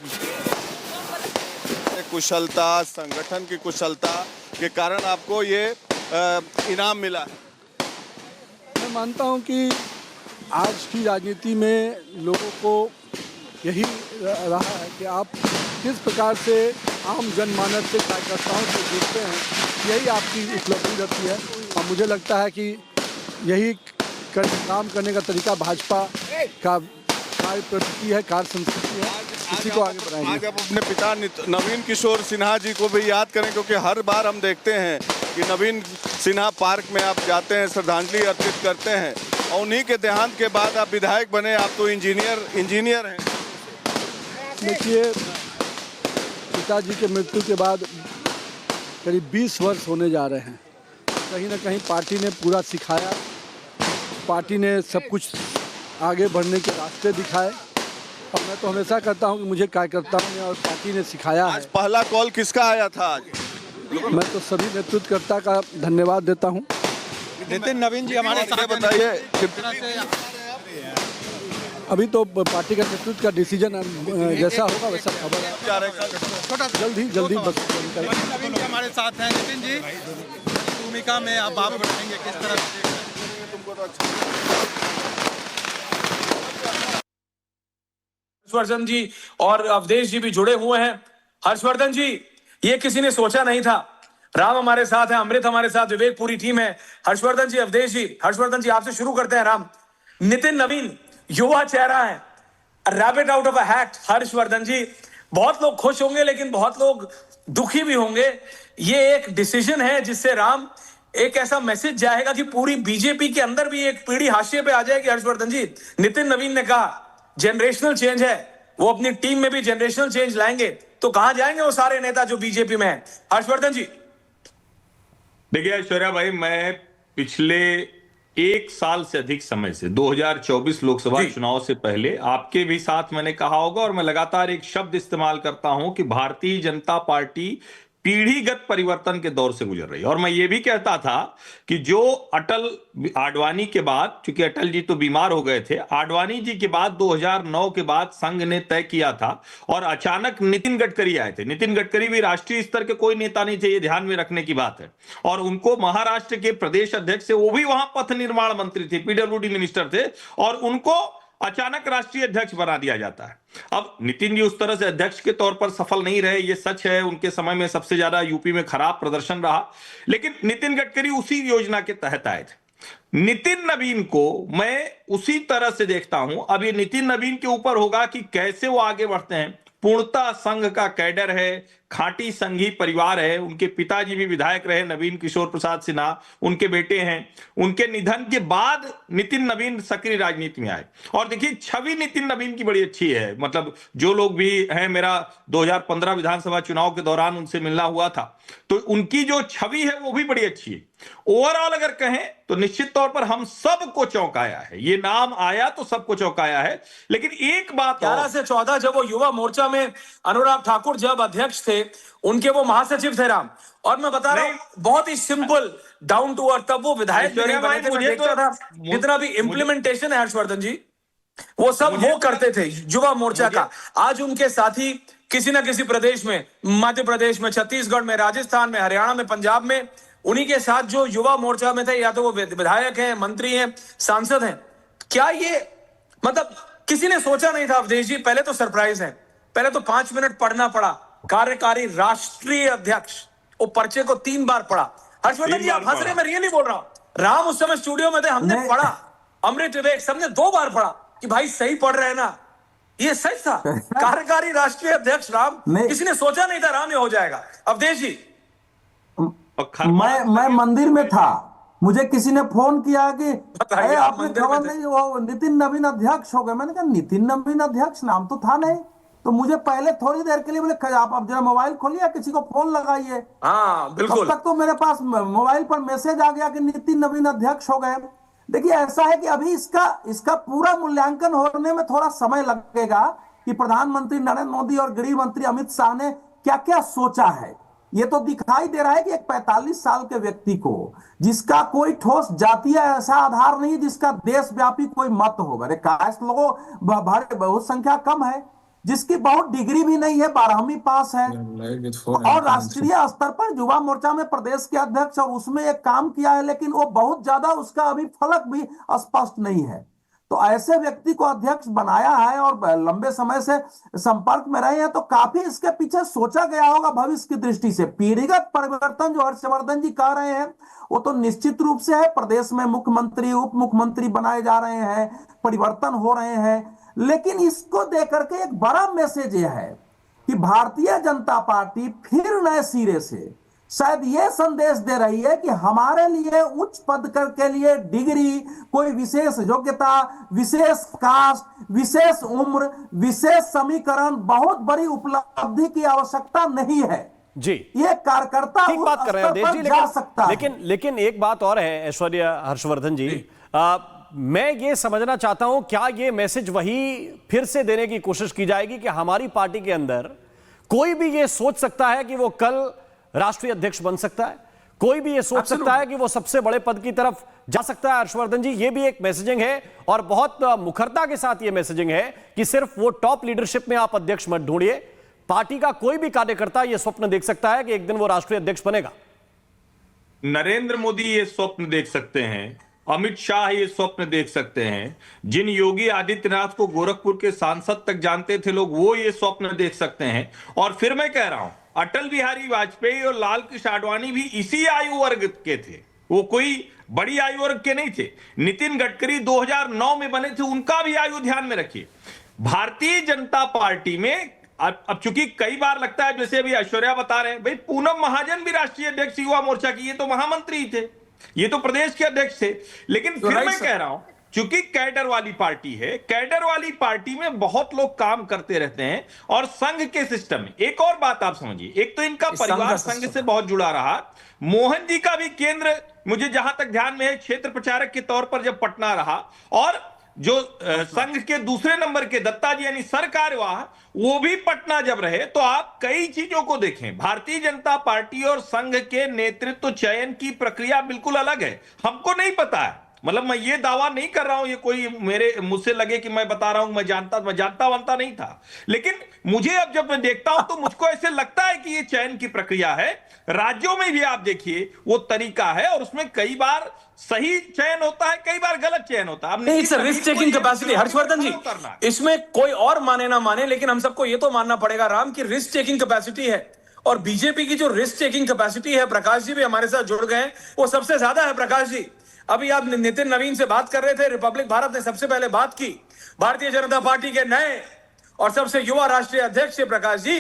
कुशलता, संगठन की कुशलता के कारण आपको ये इनाम मिला। मैं मानता हूं कि आज की राजनीति में लोगों को यही रहा है कि आप किस प्रकार से आम जनमानस से, कार्यकर्ताओं से जुड़ते हैं, यही आपकी उपलब्धि रहती है। और मुझे लगता है कि यही काम करने का तरीका भाजपा का कार्य प्रकृति है, कार्य संस्कृति है, इसी को आगे बढ़ाएंगे। आज आप अपने पिता नवीन किशोर सिन्हा जी को भी याद करें, क्योंकि हर बार हम देखते हैं कि नवीन सिन्हा पार्क में आप जाते हैं, श्रद्धांजलि अर्पित करते हैं, और उन्हीं के देहांत के बाद आप विधायक बने। आप तो इंजीनियर हैं। देखिए, पिताजी के मृत्यु के बाद करीब 20 वर्ष होने जा रहे हैं। कहीं ना कहीं पार्टी ने पूरा सिखाया, पार्टी ने सब कुछ आगे बढ़ने के रास्ते दिखाए, और मैं तो हमेशा कहता हूं कि मुझे कार्यकर्ताओं ने और पार्टी ने सिखाया है। आज पहला कॉल किसका आया था? आज मैं तो सभी नेतृत्वकर्ता का धन्यवाद देता हूं। नितिन नवीन जी हमारे साथ बताइए। अभी तो पार्टी का नेतृत्व का डिसीजन जैसा होगा वैसा खबर जल्दी बस नवीन जी हमारे साथ हैं। नितिन जी, भूमिका में अब आप बढ़ेंगे किस तरह से? हर्षवर्धन जी और अवधेश जी भी जुड़े हुए हैं। हर्षवर्धन जी, ये किसी ने सोचा नहीं था। राम हमारे साथ है, अमृत हमारे साथ, विवेक, पूरी टीम है। हर्षवर्धन जी, अवधेश जी, हर्षवर्धन जी आपसे शुरू करते हैं। राम, नितिन नवीन युवा चेहरा है, rabbit out of a hat. Harshvardhan ji, बहुत लोग खुश होंगे लेकिन बहुत लोग दुखी भी होंगे। ये एक डिसीजन है जिससे राम एक ऐसा मैसेज जाएगा कि पूरी बीजेपी के अंदर भी एक पीढ़ी हाशिए पे आ जाएगी। हर्षवर्धन जी, नितिन नवीन ने कहा जनरेशनल चेंज है, वो अपनी टीम में भी जनरेशनल चेंज लाएंगे, तो कहां जाएंगे वो सारे नेता जो बीजेपी में हैं? हर्षवर्धन जी। देखिए ऐश्वर्या भाई, मैं पिछले 1 साल से अधिक समय से 2024 लोकसभा चुनाव से पहले आपके भी साथ मैंने कहा होगा, और मैं लगातार एक शब्द इस्तेमाल करता हूं कि भारतीय जनता पार्टी पीढ़ीगत परिवर्तन के दौर से गुजर रही है। और मैं ये भी कहता था कि जो अटल आडवाणी के बाद, चूंकि अटल जी तो बीमार हो गए थे, आडवाणी जी के बाद 2009 के बाद संघ ने तय किया था, और अचानक नितिन गडकरी आए थे। नितिन गडकरी भी राष्ट्रीय स्तर के कोई नेता नहीं थे, ये ध्यान में रखने की बात है, और उनको महाराष्ट्र के प्रदेश अध्यक्ष से, वो भी वहां पथ निर्माण मंत्री थे, पीडब्ल्यूडी मिनिस्टर थे, और उनको अचानक राष्ट्रीय अध्यक्ष बना दिया जाता है। अब नितिन जी उस तरह से अध्यक्ष के तौर पर सफल नहीं रहे, ये सच है। उनके समय में सबसे ज्यादा यूपी में खराब प्रदर्शन रहा, लेकिन नितिन गडकरी उसी योजना के तहत आए थे। नितिन नवीन को मैं उसी तरह से देखता हूं। अब ये नितिन नवीन के ऊपर होगा कि कैसे वो आगे बढ़ते हैं। पूर्णतः संघ का कैडर है, खाटी संघी परिवार है। उनके पिताजी भी विधायक रहे, नवीन किशोर प्रसाद सिन्हा, उनके बेटे हैं। उनके निधन के बाद नितिन नवीन सक्रिय राजनीति में आए। और देखिए, छवि नितिन नवीन की बड़ी अच्छी है। मतलब जो लोग भी हैं, मेरा 2015 विधानसभा चुनाव के दौरान उनसे मिलना हुआ था, तो उनकी जो छवि है वो भी बड़ी अच्छी है। ओवरऑल अगर कहें तो निश्चित तौर पर हम सबको चौंकाया है। ये नाम आया तो सबको चौंकाया है। लेकिन एक बात, 11 से 14 जब वो युवा मोर्चा में अनुराग ठाकुर जब अध्यक्ष थे, उनके वो महासचिव थे राम। और मैं बता रहा हूं, बहुत ही सिंपल, डाउन टू अर्थ। तब वो विधायक भी नहीं बने थे, मैं देखता था जितना भी इंप्लीमेंटेशन है हर्षवर्धन जी, वो सब वो करते थे युवा मोर्चा का। आज उनके साथी किसी ना किसी प्रदेश में, मध्य प्रदेश में, छत्तीसगढ़ में, राजस्थान में, हरियाणा में, पंजाब में, उन्हीं के साथ जो युवा मोर्चा में थे, या तो वो विधायक हैं, मंत्री हैं, सांसद हैं। क्या ये मतलब किसी ने सोचा नहीं था अवधेश जी? पहले तो सरप्राइज है, पहले तो 5 मिनट पढ़ना पड़ा। कार्यकारी राष्ट्रीय अध्यक्ष, वो पर्चे को 3 बार पढ़ा। हर्षवर्धन जी आप हंस रहे, मैं रियली बोल रहा हूं। राम उस समय स्टूडियो में थे, हमने पढ़ा। अमृत विवेक सबने 2 बार पढ़ा कि भाई सही पढ़ रहे हैं ना। ये सच था। कार्यकारी राष्ट्रीय अध्यक्ष राम, किसी ने सोचा नहीं था राम ये हो जाएगा। अवधेश जी, मैं मंदिर में था, मुझे किसी ने फोन किया कि आपने खबर नहीं, वो नितिन नवीन अध्यक्ष हो गए। मैंने कहा नितिन नवीन अध्यक्ष, नाम तो था नहीं। तो मुझे पहले थोड़ी देर के लिए बोले आप अब जरा मोबाइल खोलिए, किसी को फोन लगाइए। हाँ बिल्कुल। तब तक तो मेरे पास मोबाइल पर मैसेज आ गया कि नितिन नवीन अध्यक्ष हो गए। देखिए ऐसा है कि अभी इसका पूरा मूल्यांकन होने में थोड़ा समय लगेगा कि प्रधानमंत्री नरेंद्र मोदी और गृह मंत्री अमित शाह ने क्या क्या सोचा है। ये तो दिखाई दे रहा है कि एक 45 साल के व्यक्ति को, जिसका कोई ठोस जातीय ऐसा आधार नहीं, जिसका देशव्यापी कोई मत हो, अरे कास्ट लोगों बहुत संख्या कम है, जिसकी बहुत डिग्री भी नहीं है, 12वीं पास है, और राष्ट्रीय स्तर पर युवा मोर्चा में प्रदेश के अध्यक्ष, और उसमें एक काम किया है, लेकिन वो बहुत ज्यादा उसका अभी फलक भी स्पष्ट नहीं है। तो ऐसे व्यक्ति को अध्यक्ष बनाया है और लंबे समय से संपर्क में रहे हैं, तो काफी इसके पीछे सोचा गया होगा भविष्य की दृष्टि से। पीढ़ीगत परिवर्तन जो हर्षवर्धन जी कह रहे हैं वो तो निश्चित रूप से है। प्रदेश में मुख्यमंत्री, उप मुख्यमंत्री बनाए जा रहे हैं, परिवर्तन हो रहे हैं, लेकिन इसको देकर के एक बड़ा मैसेज यह है कि भारतीय जनता पार्टी फिर नए सिरे से शायद यह संदेश दे रही है कि हमारे लिए उच्च पद के लिए डिग्री, कोई विशेष योग्यता, विशेष कास्ट, विशेष उम्र, विशेष समीकरण, बहुत बड़ी उपलब्धि की आवश्यकता नहीं है जी। ये कार्यकर्ता ठीक बात कर रहे हैं देश जी, जा सकता है। लेकिन एक बात और है ऐश्वर्या, हर्षवर्धन जी, मैं ये समझना चाहता हूं, क्या ये मैसेज वही फिर से देने की कोशिश की जाएगी कि हमारी पार्टी के अंदर कोई भी ये सोच सकता है कि वो कल राष्ट्रीय अध्यक्ष बन सकता है, कोई भी ये सोच सकता है कि वो सबसे बड़े पद की तरफ जा सकता है? हर्षवर्धन जी, ये भी एक मैसेजिंग है और बहुत मुखरता के साथ ये मैसेजिंग है कि सिर्फ वो टॉप लीडरशिप में आप अध्यक्ष मत ढूंढिए, पार्टी का कोई भी कार्यकर्ता ये स्वप्न देख सकता है कि एक दिन वो राष्ट्रीय अध्यक्ष बनेगा। नरेंद्र मोदी ये स्वप्न देख सकते हैं, अमित शाह ये स्वप्न देख सकते हैं, जिन योगी आदित्यनाथ को गोरखपुर के सांसद तक जानते थे लोग, वो ये स्वप्न देख सकते हैं। और फिर मैं कह रहा हूं, अटल बिहारी वाजपेयी और लाल कृष्ण आडवाणी भी इसी आयु वर्ग के थे, वो कोई बड़ी आयु वर्ग के नहीं थे। नितिन गडकरी 2009 में बने थे, उनका भी आयु ध्यान में रखिए। भारतीय जनता पार्टी में अब चूंकि कई बार लगता है, जैसे अभी ऐश्वर्या बता रहे हैं, भाई पूनम महाजन भी राष्ट्रीय अध्यक्ष युवा मोर्चा की, ये तो महामंत्री थे, ये तो प्रदेश के अध्यक्ष थे। लेकिन फिर मैं कह रहा हूं, चूंकि कैडर वाली पार्टी है, कैडर वाली पार्टी में बहुत लोग काम करते रहते हैं, और संघ के सिस्टम में एक और बात आप समझिए, एक तो इनका परिवार संघ से बहुत जुड़ा रहा। मोहन जी का भी केंद्र, मुझे जहां तक ध्यान में है, क्षेत्र प्रचारक के तौर पर जब पटना रहा, और जो संघ के दूसरे नंबर के दत्ता जी यानी सरकारवाह, वो भी पटना जब रहे। तो आप कई चीजों को देखें, भारतीय जनता पार्टी और संघ के नेतृत्व चयन की प्रक्रिया बिल्कुल अलग है। हमको नहीं पता है, मतलब मैं ये दावा नहीं कर रहा हूं, ये कोई मेरे मुझसे लगे कि मैं बता रहा हूं मैं जानता वनता नहीं था, लेकिन मुझे अब जब मैं देखता हूं तो मुझको ऐसे लगता है कि ये चयन की प्रक्रिया है। राज्यों में भी आप देखिए वो तरीका है और उसमें कई बार सही चयन होता है, कई बार गलत चयन होता है। नहीं, sir, risk taking capacity, Harshvardhan ji, इसमें कोई और माने ना माने, लेकिन हम सबको ये तो मानना पड़ेगा राम की रिस्क टेकिंग कैपेसिटी है, और बीजेपी की जो रिस्क टेकिंग कैपेसिटी है, प्रकाश जी भी हमारे साथ जुड़ गए, वो सबसे ज्यादा है। प्रकाश जी, अभी आप नितिन नवीन से बात कर रहे थे, रिपब्लिक भारत ने सबसे पहले बात की भारतीय जनता पार्टी के नए और सबसे युवा राष्ट्रीय अध्यक्ष से, प्रकाश जी,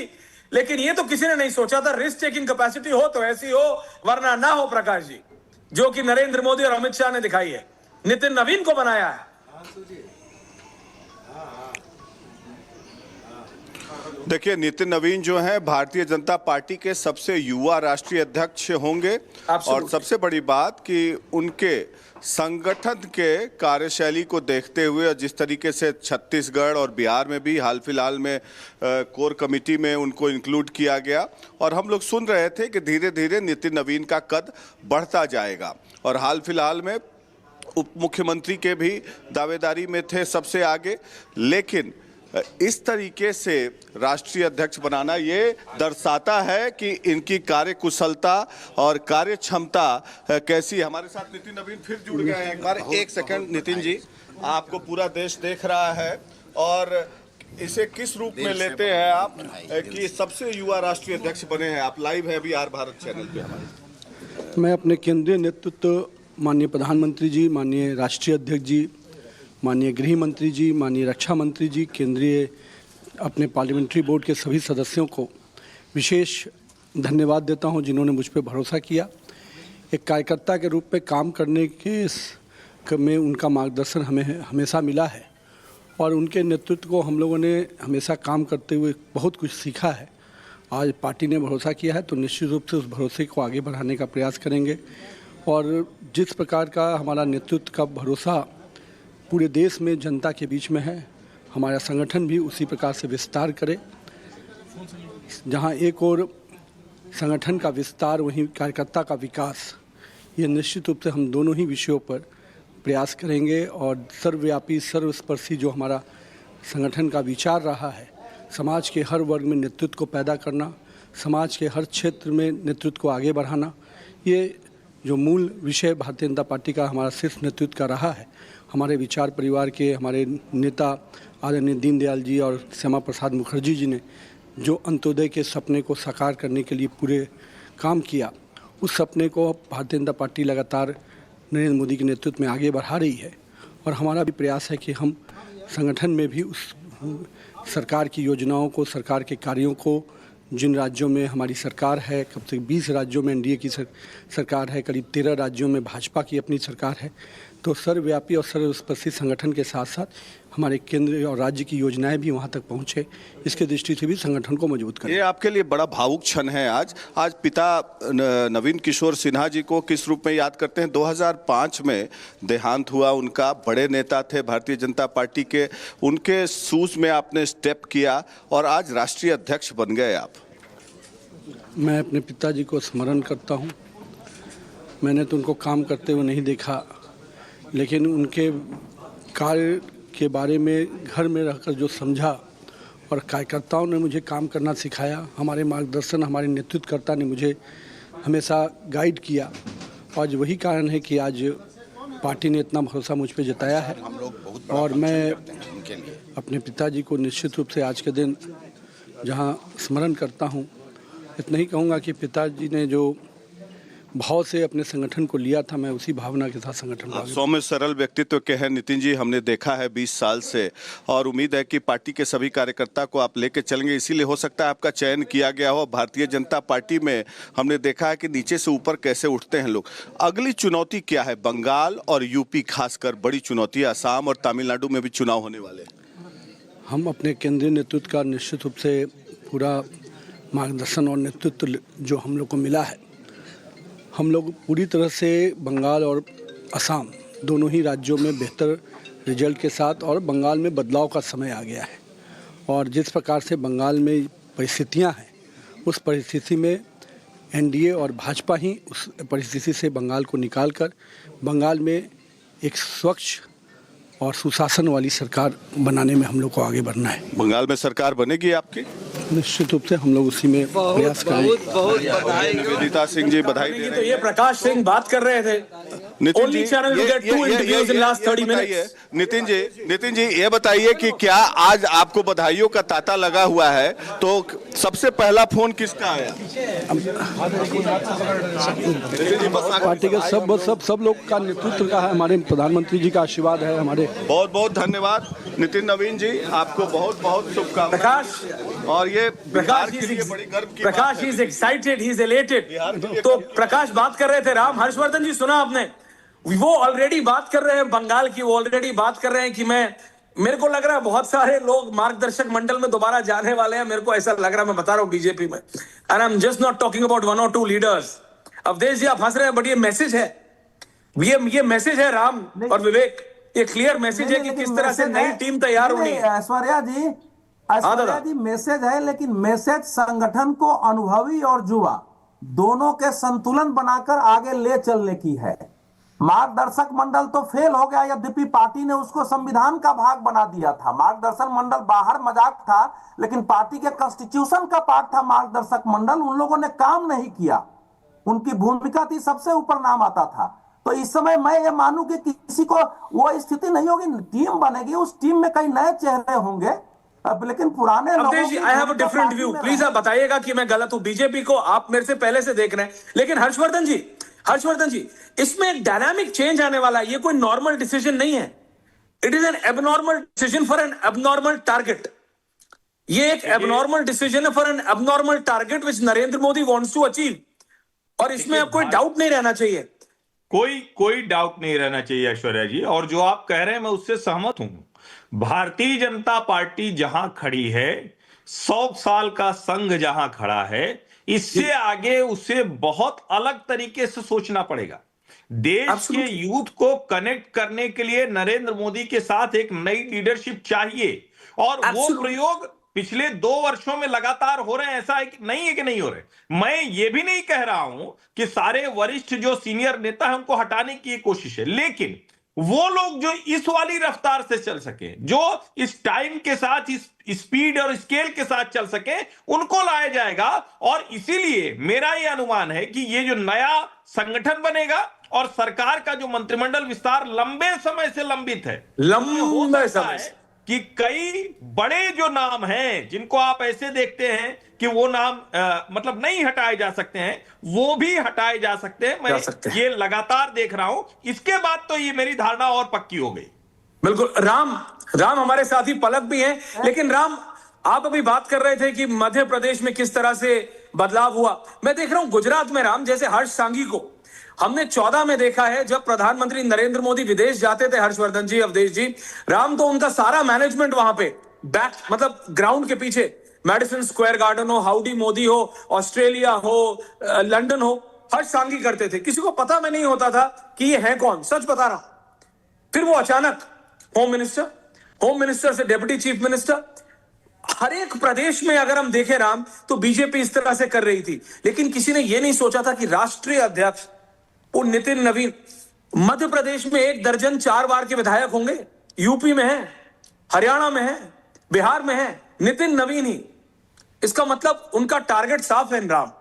लेकिन ये तो किसी ने नहीं सोचा था रिस्क टेकिंग कैपेसिटी हो तो ऐसी हो वरना ना हो, प्रकाश जी, जो कि नरेंद्र मोदी और अमित शाह ने दिखाई है, नितिन नवीन को बनाया है। देखिए, नितिन नवीन जो हैं भारतीय जनता पार्टी के सबसे युवा राष्ट्रीय अध्यक्ष होंगे और सबसे बड़ी बात कि उनके संगठन के कार्यशैली को देखते हुए और जिस तरीके से छत्तीसगढ़ और बिहार में भी हाल फिलहाल में कोर कमेटी में उनको इंक्लूड किया गया, और हम लोग सुन रहे थे कि धीरे धीरे नितिन नवीन का कद बढ़ता जाएगा, और हाल फिलहाल में उप मुख्यमंत्री के भी दावेदारी में थे सबसे आगे। लेकिन इस तरीके से राष्ट्रीय अध्यक्ष बनाना ये दर्शाता है कि इनकी कार्यकुशलता और कार्य क्षमता कैसी। हमारे साथ नितिन नवीन फिर जुड़ गए हैं। एक बार एक सेकंड नितिन जी, आपको पूरा देश देख रहा है और इसे किस रूप में लेते हैं आप कि सबसे युवा राष्ट्रीय अध्यक्ष बने हैं? आप लाइव है अभी आर भारत चैनल पे हमारे। मैं अपने केंद्रीय नेतृत्व माननीय प्रधानमंत्री जी, माननीय राष्ट्रीय अध्यक्ष जी, माननीय गृह मंत्री जी, माननीय रक्षा मंत्री जी, केंद्रीय अपने पार्लियामेंट्री बोर्ड के सभी सदस्यों को विशेष धन्यवाद देता हूं जिन्होंने मुझ पर भरोसा किया। एक कार्यकर्ता के रूप में काम करने के में उनका मार्गदर्शन हमें हमेशा मिला है और उनके नेतृत्व को हम लोगों ने हमेशा काम करते हुए बहुत कुछ सीखा है। आज पार्टी ने भरोसा किया है तो निश्चित रूप से उस भरोसे को आगे बढ़ाने का प्रयास करेंगे, और जिस प्रकार का हमारा नेतृत्व का भरोसा पूरे देश में जनता के बीच में है, हमारा संगठन भी उसी प्रकार से विस्तार करे। जहां एक और संगठन का विस्तार वहीं कार्यकर्ता का विकास, ये निश्चित रूप से हम दोनों ही विषयों पर प्रयास करेंगे। और सर्वव्यापी सर्वस्पर्शी जो हमारा संगठन का विचार रहा है, समाज के हर वर्ग में नेतृत्व को पैदा करना, समाज के हर क्षेत्र में नेतृत्व को आगे बढ़ाना, ये जो मूल विषय भारतीय जनता पार्टी का हमारा शीर्ष नेतृत्व का रहा है। हमारे विचार परिवार के हमारे नेता आदरणीय दीनदयाल जी और श्यामा प्रसाद मुखर्जी जी ने जो अंत्योदय के सपने को साकार करने के लिए पूरे काम किया, उस सपने को भारतीय जनता पार्टी लगातार नरेंद्र मोदी के नेतृत्व में आगे बढ़ा रही है। और हमारा भी प्रयास है कि हम संगठन में भी उस सरकार की योजनाओं को, सरकार के कार्यों को, जिन राज्यों में हमारी सरकार है, कब से 20 राज्यों में एनडीए की सरकार है, करीब 13 राज्यों में भाजपा की अपनी सरकार है, तो सर्वव्यापी और सर्वस्पर्शी संगठन के साथ साथ हमारे केंद्र और राज्य की योजनाएं भी वहां तक पहुंचे, इसके दृष्टि से भी संगठन को मजबूत करें। ये आपके लिए बड़ा भावुक क्षण है आज पिता नवीन किशोर सिन्हा जी को किस रूप में याद करते हैं? 2005 में देहांत हुआ उनका, बड़े नेता थे भारतीय जनता पार्टी के, उनके शूज में आपने स्टेप किया और आज राष्ट्रीय अध्यक्ष बन गए आप। मैं अपने पिताजी को स्मरण करता हूँ। मैंने तो उनको काम करते हुए नहीं देखा, लेकिन उनके कार्य के बारे में घर में रहकर जो समझा और कार्यकर्ताओं ने मुझे काम करना सिखाया, हमारे मार्गदर्शन, हमारे नेतृत्वकर्ता ने मुझे हमेशा गाइड किया, और वही कारण है कि आज पार्टी ने इतना भरोसा मुझ पर जताया है। और मैं अपने पिताजी को निश्चित रूप से आज के दिन जहां स्मरण करता हूं, इतना ही कहूँगा कि पिताजी ने जो भाव से अपने संगठन को लिया था, मैं उसी भावना के साथ संगठन को। सौम्य सरल व्यक्तित्व के हैं नितिन जी, हमने देखा है 20 साल से, और उम्मीद है कि पार्टी के सभी कार्यकर्ता को आप लेके चलेंगे, इसीलिए हो सकता है आपका चयन किया गया हो। भारतीय जनता पार्टी में हमने देखा है कि नीचे से ऊपर कैसे उठते हैं लोग। अगली चुनौती क्या है? बंगाल और यूपी खासकर बड़ी चुनौती, असम और तमिलनाडु में भी चुनाव होने वाले। हम अपने केंद्रीय नेतृत्व का निश्चित रूप से पूरा मार्गदर्शन और नेतृत्व जो हम लोग को मिला है, हम लोग पूरी तरह से बंगाल और असम दोनों ही राज्यों में बेहतर रिजल्ट के साथ, और बंगाल में बदलाव का समय आ गया है। और जिस प्रकार से बंगाल में परिस्थितियां हैं, उस परिस्थिति में एनडीए और भाजपा ही उस परिस्थिति से बंगाल को निकालकर बंगाल में एक स्वच्छ और सुशासन वाली सरकार बनाने में हम लोग को आगे बढ़ना है। बंगाल में सरकार बनेगी आपकी? निश्चित रूप से हम लोग उसी में प्रयास करेंगे। निवेदिता सिंह जी बधाई दे रहे हैं। तो ये प्रकाश सिंह बात कर रहे थे। नितिन जी, नितिन जी ये बताइए कि क्या आज आपको बधाइयों का तांता लगा हुआ है, तो सबसे पहला फोन किसका आया? पार्टी के सब लोग का नेतृत्व का है, हमारे प्रधानमंत्री जी का आशीर्वाद है हमारे। बहुत बहुत धन्यवाद नितिन नवीन जी, आपको बहुत बहुत शुभकामनाएं। प्रकाश, और ये बिहार के लिए बड़ी गर्व की Prakash is excited, he is elated. तो प्रकाश बात कर रहे थे, राम हर्षवर्धन जी सुना आपने, वो ऑलरेडी बात कर रहे हैं बंगाल की, वो ऑलरेडी बात कर रहे हैं कि मेरे को लग रहा है बहुत सारे लोग मार्गदर्शक मंडल में दोबारा जाने वाले हैं, मेरे को ऐसा लग रहा है, मैं बता रहा हूं बीजेपी में। And I am just not talking about 1 or 2 leaders. Awadhesh ji आप हंस रहे हैं, बट ये मैसेज है, ये मैसेज है राम और विवेक, ये क्लियर मैसेज है कि किस तरह से नई टीम तैयार होनी है। ऐश्वर्या जी मैसेज है, लेकिन मैसेज संगठन को अनुभवी और युवा दोनों के संतुलन बनाकर आगे ले चलने की है। मार्गदर्शक मंडल तो फेल हो गया, यद्यपि पार्टी ने उसको संविधान का भाग बना दिया था। मार्गदर्शक मंडल बाहर मजाक था, लेकिन पार्टी के कॉन्स्टिट्यूशन का पार्ट था मार्गदर्शक मंडल। उन लोगों ने काम नहीं किया, उनकी भूमिका थी सबसे ऊपर नाम आता था। तो इस समय मैं ये मानूं कि किसी को वो स्थिति नहीं होगी, टीम बनेगी, उस टीम में कई नए चेहरे होंगे, लेकिन पुराने लोगों I have a different view. Please आप बताइएगा कि मैं गलत हूं। बीजेपी को आप मेरे से पहले से देख रहे हैं, लेकिन हर्षवर्धन जी इसमें एक डायनामिक चेंज आने वाला है। ये कोई नॉर्मल डिसीजन नहीं है, it is an abnormal decision for an abnormal target. ये एक एबनॉर्मल डिसीजन है for an abnormal target which Narendra Modi wants to achieve, और इसमें अब कोई डाउट नहीं रहना चाहिए। कोई डाउट नहीं रहना चाहिए ऐश्वर्या जी, और जो आप कह रहे हैं मैं उससे सहमत हूं। भारतीय जनता पार्टी जहां खड़ी है, 100 साल का संघ जहां खड़ा है, इससे आगे उसे बहुत अलग तरीके से सोचना पड़ेगा। देश के यूथ को कनेक्ट करने के लिए नरेंद्र मोदी के साथ एक नई लीडरशिप चाहिए, और वो प्रयोग पिछले 2 वर्षों में लगातार हो रहे हैं। ऐसा है नहीं है कि नहीं हो रहे। मैं ये भी नहीं कह रहा हूं कि सारे वरिष्ठ जो सीनियर नेता हैं उनको हटाने की कोशिश है, लेकिन वो लोग जो इस वाली रफ्तार से चल सके, जो इस टाइम के साथ, इस स्पीड और स्केल के साथ चल सके, उनको लाया जाएगा। और इसीलिए मेरा ये अनुमान है कि ये जो नया संगठन बनेगा और सरकार का जो मंत्रिमंडल विस्तार लंबे समय से लंबित है, लंबे समय से, कि कई बड़े जो नाम हैं जिनको आप ऐसे देखते हैं कि वो नाम मतलब नहीं हटाए जा सकते हैं, वो भी हटाए जा सकते हैं। मैं ये लगातार देख रहा हूं। इसके बाद तो ये मेरी धारणा और पक्की हो गई। बिल्कुल। राम हमारे साथी पलक भी हैं, लेकिन राम आप अभी बात कर रहे थे कि मध्य प्रदेश में किस तरह से बदलाव हुआ। मैं देख रहा हूं गुजरात में राम, जैसे हर्ष सांघी को हमने 14 में देखा है, जब प्रधानमंत्री नरेंद्र मोदी विदेश जाते थे, हर्षवर्धन जी, अवधेश जी, राम, तो उनका सारा मैनेजमेंट वहां पे बैक, मतलब ग्राउंड के पीछे, मेडिसन स्क्वायर गार्डन हो, हाउडी मोदी हो, ऑस्ट्रेलिया हो, लंदन हो, हर्ष सांघी करते थे। किसी को पता में नहीं होता था कि ये है कौन, सच बता रहा। फिर वो अचानक होम मिनिस्टर से डिप्टी चीफ मिनिस्टर, हर एक प्रदेश में अगर हम देखें राम, तो बीजेपी इस तरह से कर रही थी। लेकिन किसी ने यह नहीं सोचा था कि राष्ट्रीय अध्यक्ष वो नितिन नवीन मध्य प्रदेश में 1 दर्जन 4 बार के विधायक होंगे, यूपी में है, हरियाणा में है, बिहार में है, नितिन नवीन ही। इसका मतलब उनका टारगेट साफ है राम,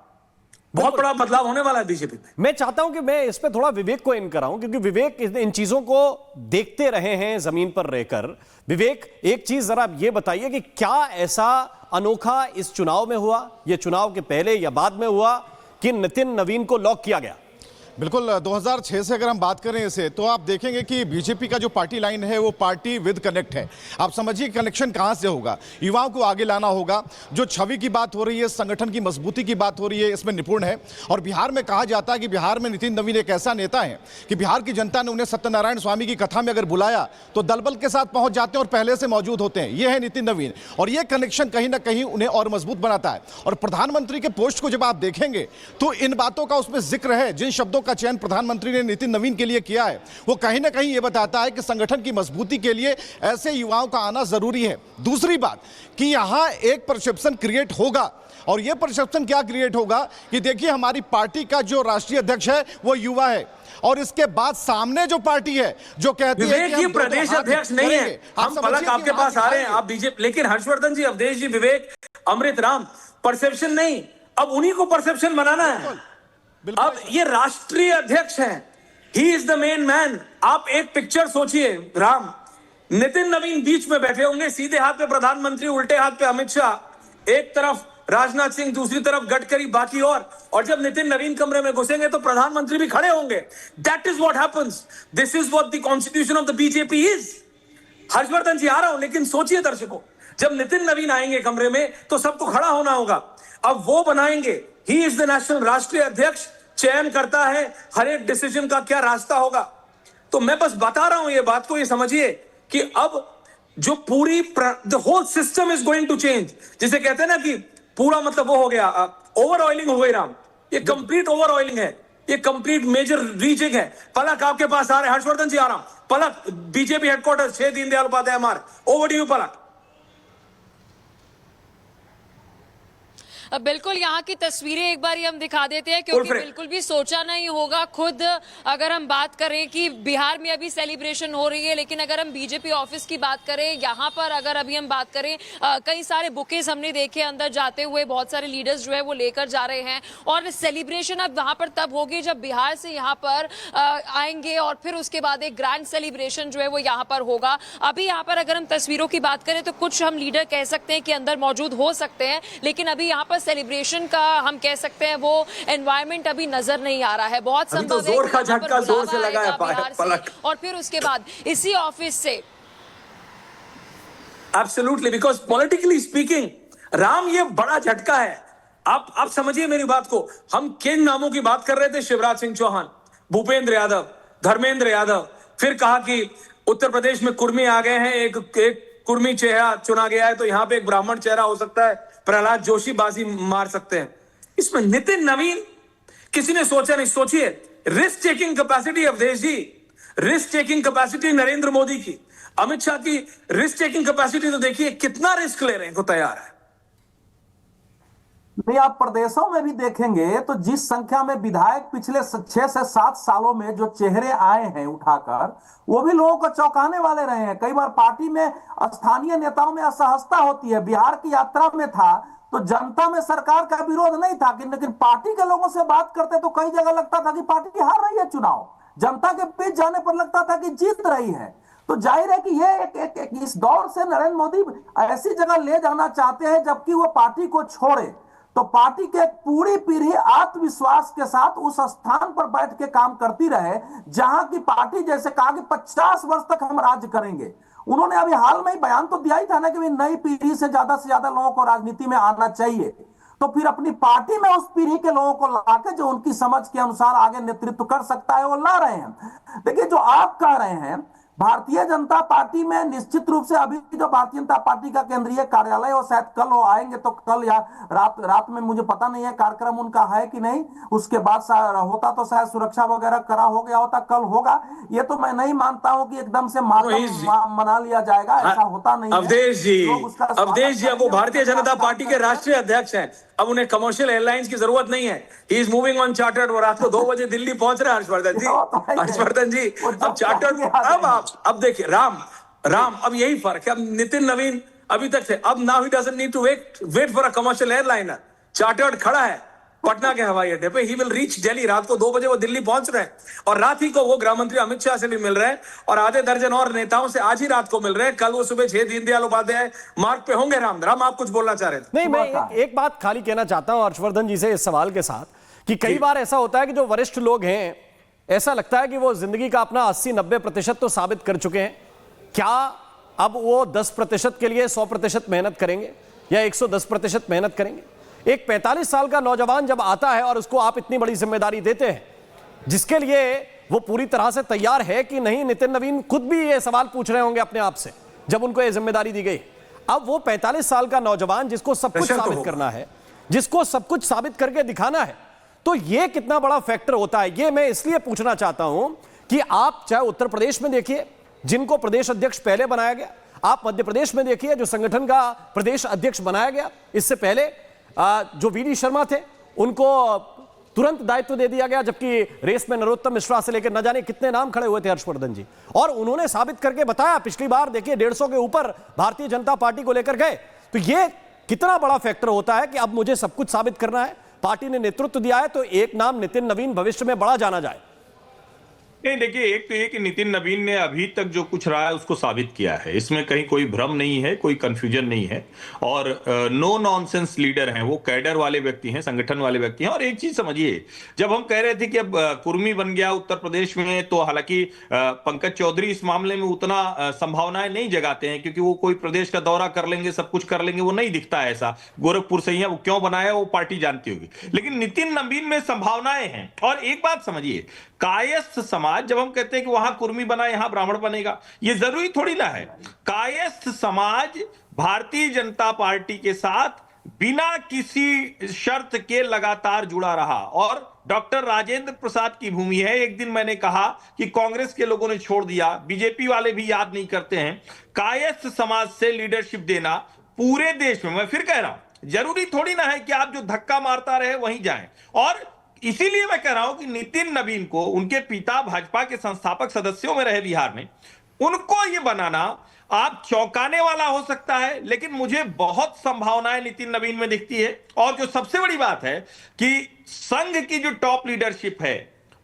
बहुत बड़ा बदलाव होने वाला है बीजेपी में। मैं चाहता हूं कि मैं इस पे थोड़ा विवेक को इन कराऊं, क्योंकि विवेक इन चीजों को देखते रहे हैं जमीन पर रहकर। विवेक, एक चीज जरा ये बताइए कि क्या ऐसा अनोखा इस चुनाव में हुआ, ये चुनाव के पहले या बाद में हुआ, कि नितिन नवीन को लॉक किया गया? बिल्कुल, 2006 से अगर हम बात करें इसे, तो आप देखेंगे कि बीजेपी का जो पार्टी लाइन है वो पार्टी विद कनेक्ट है। आप समझिए कनेक्शन कहां से होगा, युवाओं को आगे लाना होगा। जो छवि की बात हो रही है, संगठन की मजबूती की बात हो रही है, इसमें निपुण है। और बिहार में कहा जाता है कि बिहार में नितिन नवीन एक ऐसा नेता है कि बिहार की जनता ने उन्हें सत्यनारायण स्वामी की कथा में अगर बुलाया तो दलबल के साथ पहुंच जाते हैं और पहले से मौजूद होते हैं। ये है नितिन नवीन, और ये कनेक्शन कहीं ना कहीं उन्हें और मजबूत बनाता है। और प्रधानमंत्री के पोस्ट को जब आप देखेंगे तो इन बातों का उसमें जिक्र है, जिन शब्दों का चयन प्रधानमंत्री ने नितिन नवीन के लिए किया है, वो कहीं ना कहीं ये बताता है कि संगठन की मजबूती के लिए ऐसे युवाओं का आना जरूरी है। दूसरी बात कि यहाँ एक परसेप्शन क्रिएट होगा, और ये परसेप्शन क्या क्रिएट होगा कि देखिए हमारी पार्टी का जो राष्ट्रीय अध्यक्ष है वो युवा है, और इसके बाद सामने जो पार्टी है जो कहती है कि ये प्रदेश अध्यक्ष नहीं है। हम पलक आपके पास आ रहे हैं, आप बीजेपी, लेकिन हर्षवर्धन जी, अवधेश जी, विवेक, अमृत राम, परसेप्शन नहीं, अब उन्हीं को परसेप्शन बनाना है। अब ये राष्ट्रीय अध्यक्ष हैं, he is the main man. आप एक पिक्चर सोचिए, राम, नितिन नवीन बीच में बैठे होंगे, सीधे हाथ पे प्रधानमंत्री, उल्टे हाथ पे अमित शाह, एक तरफ राजनाथ सिंह, दूसरी तरफ गडकरी, बाकी और जब नितिन नवीन कमरे में घुसेंगे तो प्रधानमंत्री भी खड़े होंगे। That is what happens, this is what the constitution of the BJP is. Harshvardhan ji आ रहा हूं, लेकिन सोचिए दर्शकों, जब नितिन नवीन आएंगे कमरे में तो सबको खड़ा होना होगा। अब वो बनाएंगे, ही इज द नेशनल, राष्ट्रीय अध्यक्ष चयन करता है हर एक डिसीजन का क्या रास्ता होगा। तो मैं बस बता रहा हूं ये बात को, ये समझिए कि अब जो पूरी the whole system is going to change, जिसे कहते हैं ना कि पूरा मतलब वो हो गया, ओवर ऑयलिंग हो गई राम, ये कंप्लीट ओवर ऑयलिंग है, ये कंप्लीट मेजर रीचिंग है। पलक आपके पास आ रहे हैं, हर्षवर्धन जी आ रहा हूं, पलक बीजेपी हेडक्वार्टर 6 दीनदयाल उपाध्याय मार्ग, ओवर टू यू पलक। बिल्कुल, यहाँ की तस्वीरें एक बार हम दिखा देते हैं, क्योंकि बिल्कुल भी सोचा नहीं होगा खुद। अगर हम बात करें कि बिहार में अभी सेलिब्रेशन हो रही है, लेकिन अगर हम बीजेपी ऑफिस की बात करें, यहाँ पर अगर अभी हम बात करें, कई सारे बुकेज हमने देखे अंदर जाते हुए, बहुत सारे लीडर्स जो है वो लेकर जा रहे हैं। और सेलिब्रेशन अब वहाँ पर तब होगी जब बिहार से यहाँ पर आएंगे, और फिर उसके बाद एक ग्रैंड सेलिब्रेशन जो है वो यहाँ पर होगा। अभी यहाँ पर अगर हम तस्वीरों की बात करें तो कुछ हम लीडर कह सकते हैं कि अंदर मौजूद हो सकते हैं, लेकिन अभी यहाँ पर सेलिब्रेशन का हम कह सकते हैं वो एनवायरनमेंट अभी नजर नहीं आ रहा है। बहुत संभव है जोर का झटका जोर से लगाया पलक, और फिर उसके बाद इसी ऑफिस से absolutely, because politically speaking Ram ये बड़ा झटका है। आप समझिए मेरी बात को, हम किन नामों की बात कर रहे थे, शिवराज सिंह चौहान, भूपेंद्र यादव, धर्मेंद्र यादव, फिर कहा कि उत्तर प्रदेश में कुर्मी आ गए हैं, एक कुर्मी चेहरा चुना गया है, तो यहां पे एक ब्राह्मण चेहरा हो सकता है, प्रहलाद जोशी बाजी मार सकते हैं। इसमें नितिन नवीन किसी ने सोचा नहीं। सोचिए risk taking capacity Awadhesh ji, risk taking capacity Narendra Modi की, अमित शाह की रिस्क टेकिंग कैपेसिटी तो देखिए कितना रिस्क ले रहे हैं, को तैयार है। नहीं, आप प्रदेशों में भी देखेंगे तो जिस संख्या में विधायक पिछले 6 से 7 सालों में जो चेहरे आए हैं उठाकर, वो भी लोगों को चौंकाने वाले रहे हैं। कई बार पार्टी में स्थानीय नेताओं में असहजता होती है। बिहार की यात्रा में था तो जनता में सरकार का विरोध नहीं था, लेकिन पार्टी के लोगों से बात करते तो कई जगह लगता था कि पार्टी हार रही है चुनाव, जनता के बीच जाने पर लगता था कि जीत रही है। तो जाहिर है कि ये एक इस दौर से नरेंद्र मोदी ऐसी जगह ले जाना चाहते हैं जबकि वो पार्टी को छोड़े तो पार्टी के पूरी पीढ़ी आत्मविश्वास के साथ उस स्थान पर बैठ के काम करती रहे जहां की पार्टी जैसे कहा कि 50 वर्ष तक हम राज्य करेंगे। उन्होंने अभी हाल में ही बयान तो दिया ही था ना कि नई पीढ़ी से ज्यादा लोगों को राजनीति में आना चाहिए। तो फिर अपनी पार्टी में उस पीढ़ी के लोगों को लाके जो उनकी समझ के अनुसार आगे नेतृत्व कर सकता है वो ला रहे हैं। देखिए, जो आप कह रहे हैं भारतीय जनता पार्टी में निश्चित रूप से अभी जो भारतीय जनता पार्टी का केंद्रीय कार्यालय और शायद कल वो आएंगे तो कल या रात में, मुझे पता नहीं है कार्यक्रम उनका है कि नहीं, उसके बाद होता तो शायद सुरक्षा वगैरह करा हो गया होता, कल होगा। ये तो मैं नहीं मानता हूं कि एकदम से मना लिया जाएगा, ऐसा होता नहीं। अवधेश जी अब वो भारतीय जनता पार्टी के राष्ट्रीय अध्यक्ष हैं, अब उन्हें कमर्शियल एयरलाइंस की जरूरत नहीं है। He is moving on chartered, वो रात को 2 बजे दिल्ली पहुंच रहे हैं हर्षवर्धन जी। अब चार्टर्ड, अब देखिए राम अब यही फर्क है। अब नितिन नवीन अभी तक थे, अब now he doesn't need to wait for a commercial airliner. Chartered खड़ा है पटना के हवाई अड्डे पे, ही विल रीच दिल्ली। रात को 2 बजे वो दिल्ली पहुंच रहे हैं और रात ही को वो गृह मंत्री अमित शाह से भी मिल रहे हैं और आधे दर्जन और नेताओं से आज ही रात को मिल रहे हैं। कल वो सुबह 6 दीनदयाल उपाध्याय मार्ग पे होंगे। राम आप कुछ बोलना चाह रहे थे? नहीं, मैं एक बात खाली कहना चाहता हूं हर्षवर्धन जी से इस सवाल के साथ कि कई बार ऐसा होता है कि जो वरिष्ठ लोग हैं, ऐसा लगता है कि वो जिंदगी का अपना 80-90% तो साबित कर चुके हैं। क्या अब वो 10% के लिए 100% मेहनत करेंगे या 110% मेहनत करेंगे? एक 45 साल का नौजवान जब आता है और उसको आप इतनी बड़ी जिम्मेदारी देते हैं जिसके लिए वो पूरी तरह से तैयार है कि नहीं, नितिन नवीन खुद भी ये सवाल पूछ रहे होंगे अपने आप से जब उनको ये जिम्मेदारी दी गई। अब वो 45 साल का नौजवान जिसको सब कुछ साबित करना है, जिसको सब कुछ साबित करके दिखाना है, तो ये कितना बड़ा फैक्टर होता है, ये मैं इसलिए पूछना चाहता हूं कि आप चाहे उत्तर प्रदेश में देखिए जिनको प्रदेश अध्यक्ष पहले बनाया गया, आप मध्य प्रदेश में देखिए जो संगठन का प्रदेश अध्यक्ष बनाया गया, इससे पहले जो वीडी शर्मा थे उनको तुरंत दायित्व दे दिया गया, जबकि रेस में नरोत्तम मिश्रा से लेकर न जाने कितने नाम खड़े हुए थे हर्षवर्धन जी, और उन्होंने साबित करके बताया। पिछली बार देखिए 150 के ऊपर भारतीय जनता पार्टी को लेकर गए। तो ये कितना बड़ा फैक्टर होता है कि अब मुझे सब कुछ साबित करना है, पार्टी ने नेतृत्व दिया है, तो एक नाम नितिन नवीन भविष्य में बड़ा जाना जाए। नहीं, देखिए, एक तो ये कि नितिन नवीन ने अभी तक जो कुछ रहा है उसको साबित किया है, इसमें कहीं कोई भ्रम नहीं है, कोई कंफ्यूजन नहीं है, और नो नॉनसेंस लीडर हैं वो, कैडर वाले व्यक्ति हैं, संगठन वाले व्यक्ति हैं। और एक चीज समझिए, जब हम कह रहे थे कि अब कुर्मी बन गया उत्तर प्रदेश में, तो हालांकि पंकज चौधरी इस मामले में उतना संभावनाएं नहीं जगाते हैं, क्योंकि वो कोई प्रदेश का दौरा कर लेंगे, सब कुछ कर लेंगे, वो नहीं दिखता है ऐसा। गोरखपुर से ही वो क्यों बनाया वो पार्टी जानती होगी, लेकिन नितिन नवीन में संभावनाएं हैं। और एक बात समझिए, कायस्थ समाज, जब हम कहते हैं कि वहां कुर्मी बना यहां ब्राह्मण बनेगा, ये जरूरी थोड़ी ना है। कायस्थ समाज भारतीय जनता पार्टी के साथ बिना किसी शर्त के लगातार जुड़ा रहा, और डॉक्टर राजेंद्र प्रसाद की भूमि है। एक दिन मैंने कहा कि कांग्रेस के लोगों ने छोड़ दिया, बीजेपी वाले भी याद नहीं करते हैं, कायस्थ समाज से लीडरशिप देना पूरे देश में। मैं फिर कह रहा हूं, जरूरी थोड़ी ना है कि आप जो धक्का मारता रहे वहीं जाएं। और इसीलिए मैं कह रहा हूं कि नितिन नवीन को, उनके पिता भाजपा के संस्थापक सदस्यों में रहे बिहार में, उनको ये बनाना आप चौंकाने वाला हो सकता है, लेकिन मुझे बहुत संभावनाएं नितिन नवीन में दिखती है। और जो सबसे बड़ी बात है कि संघ की जो टॉप लीडरशिप है,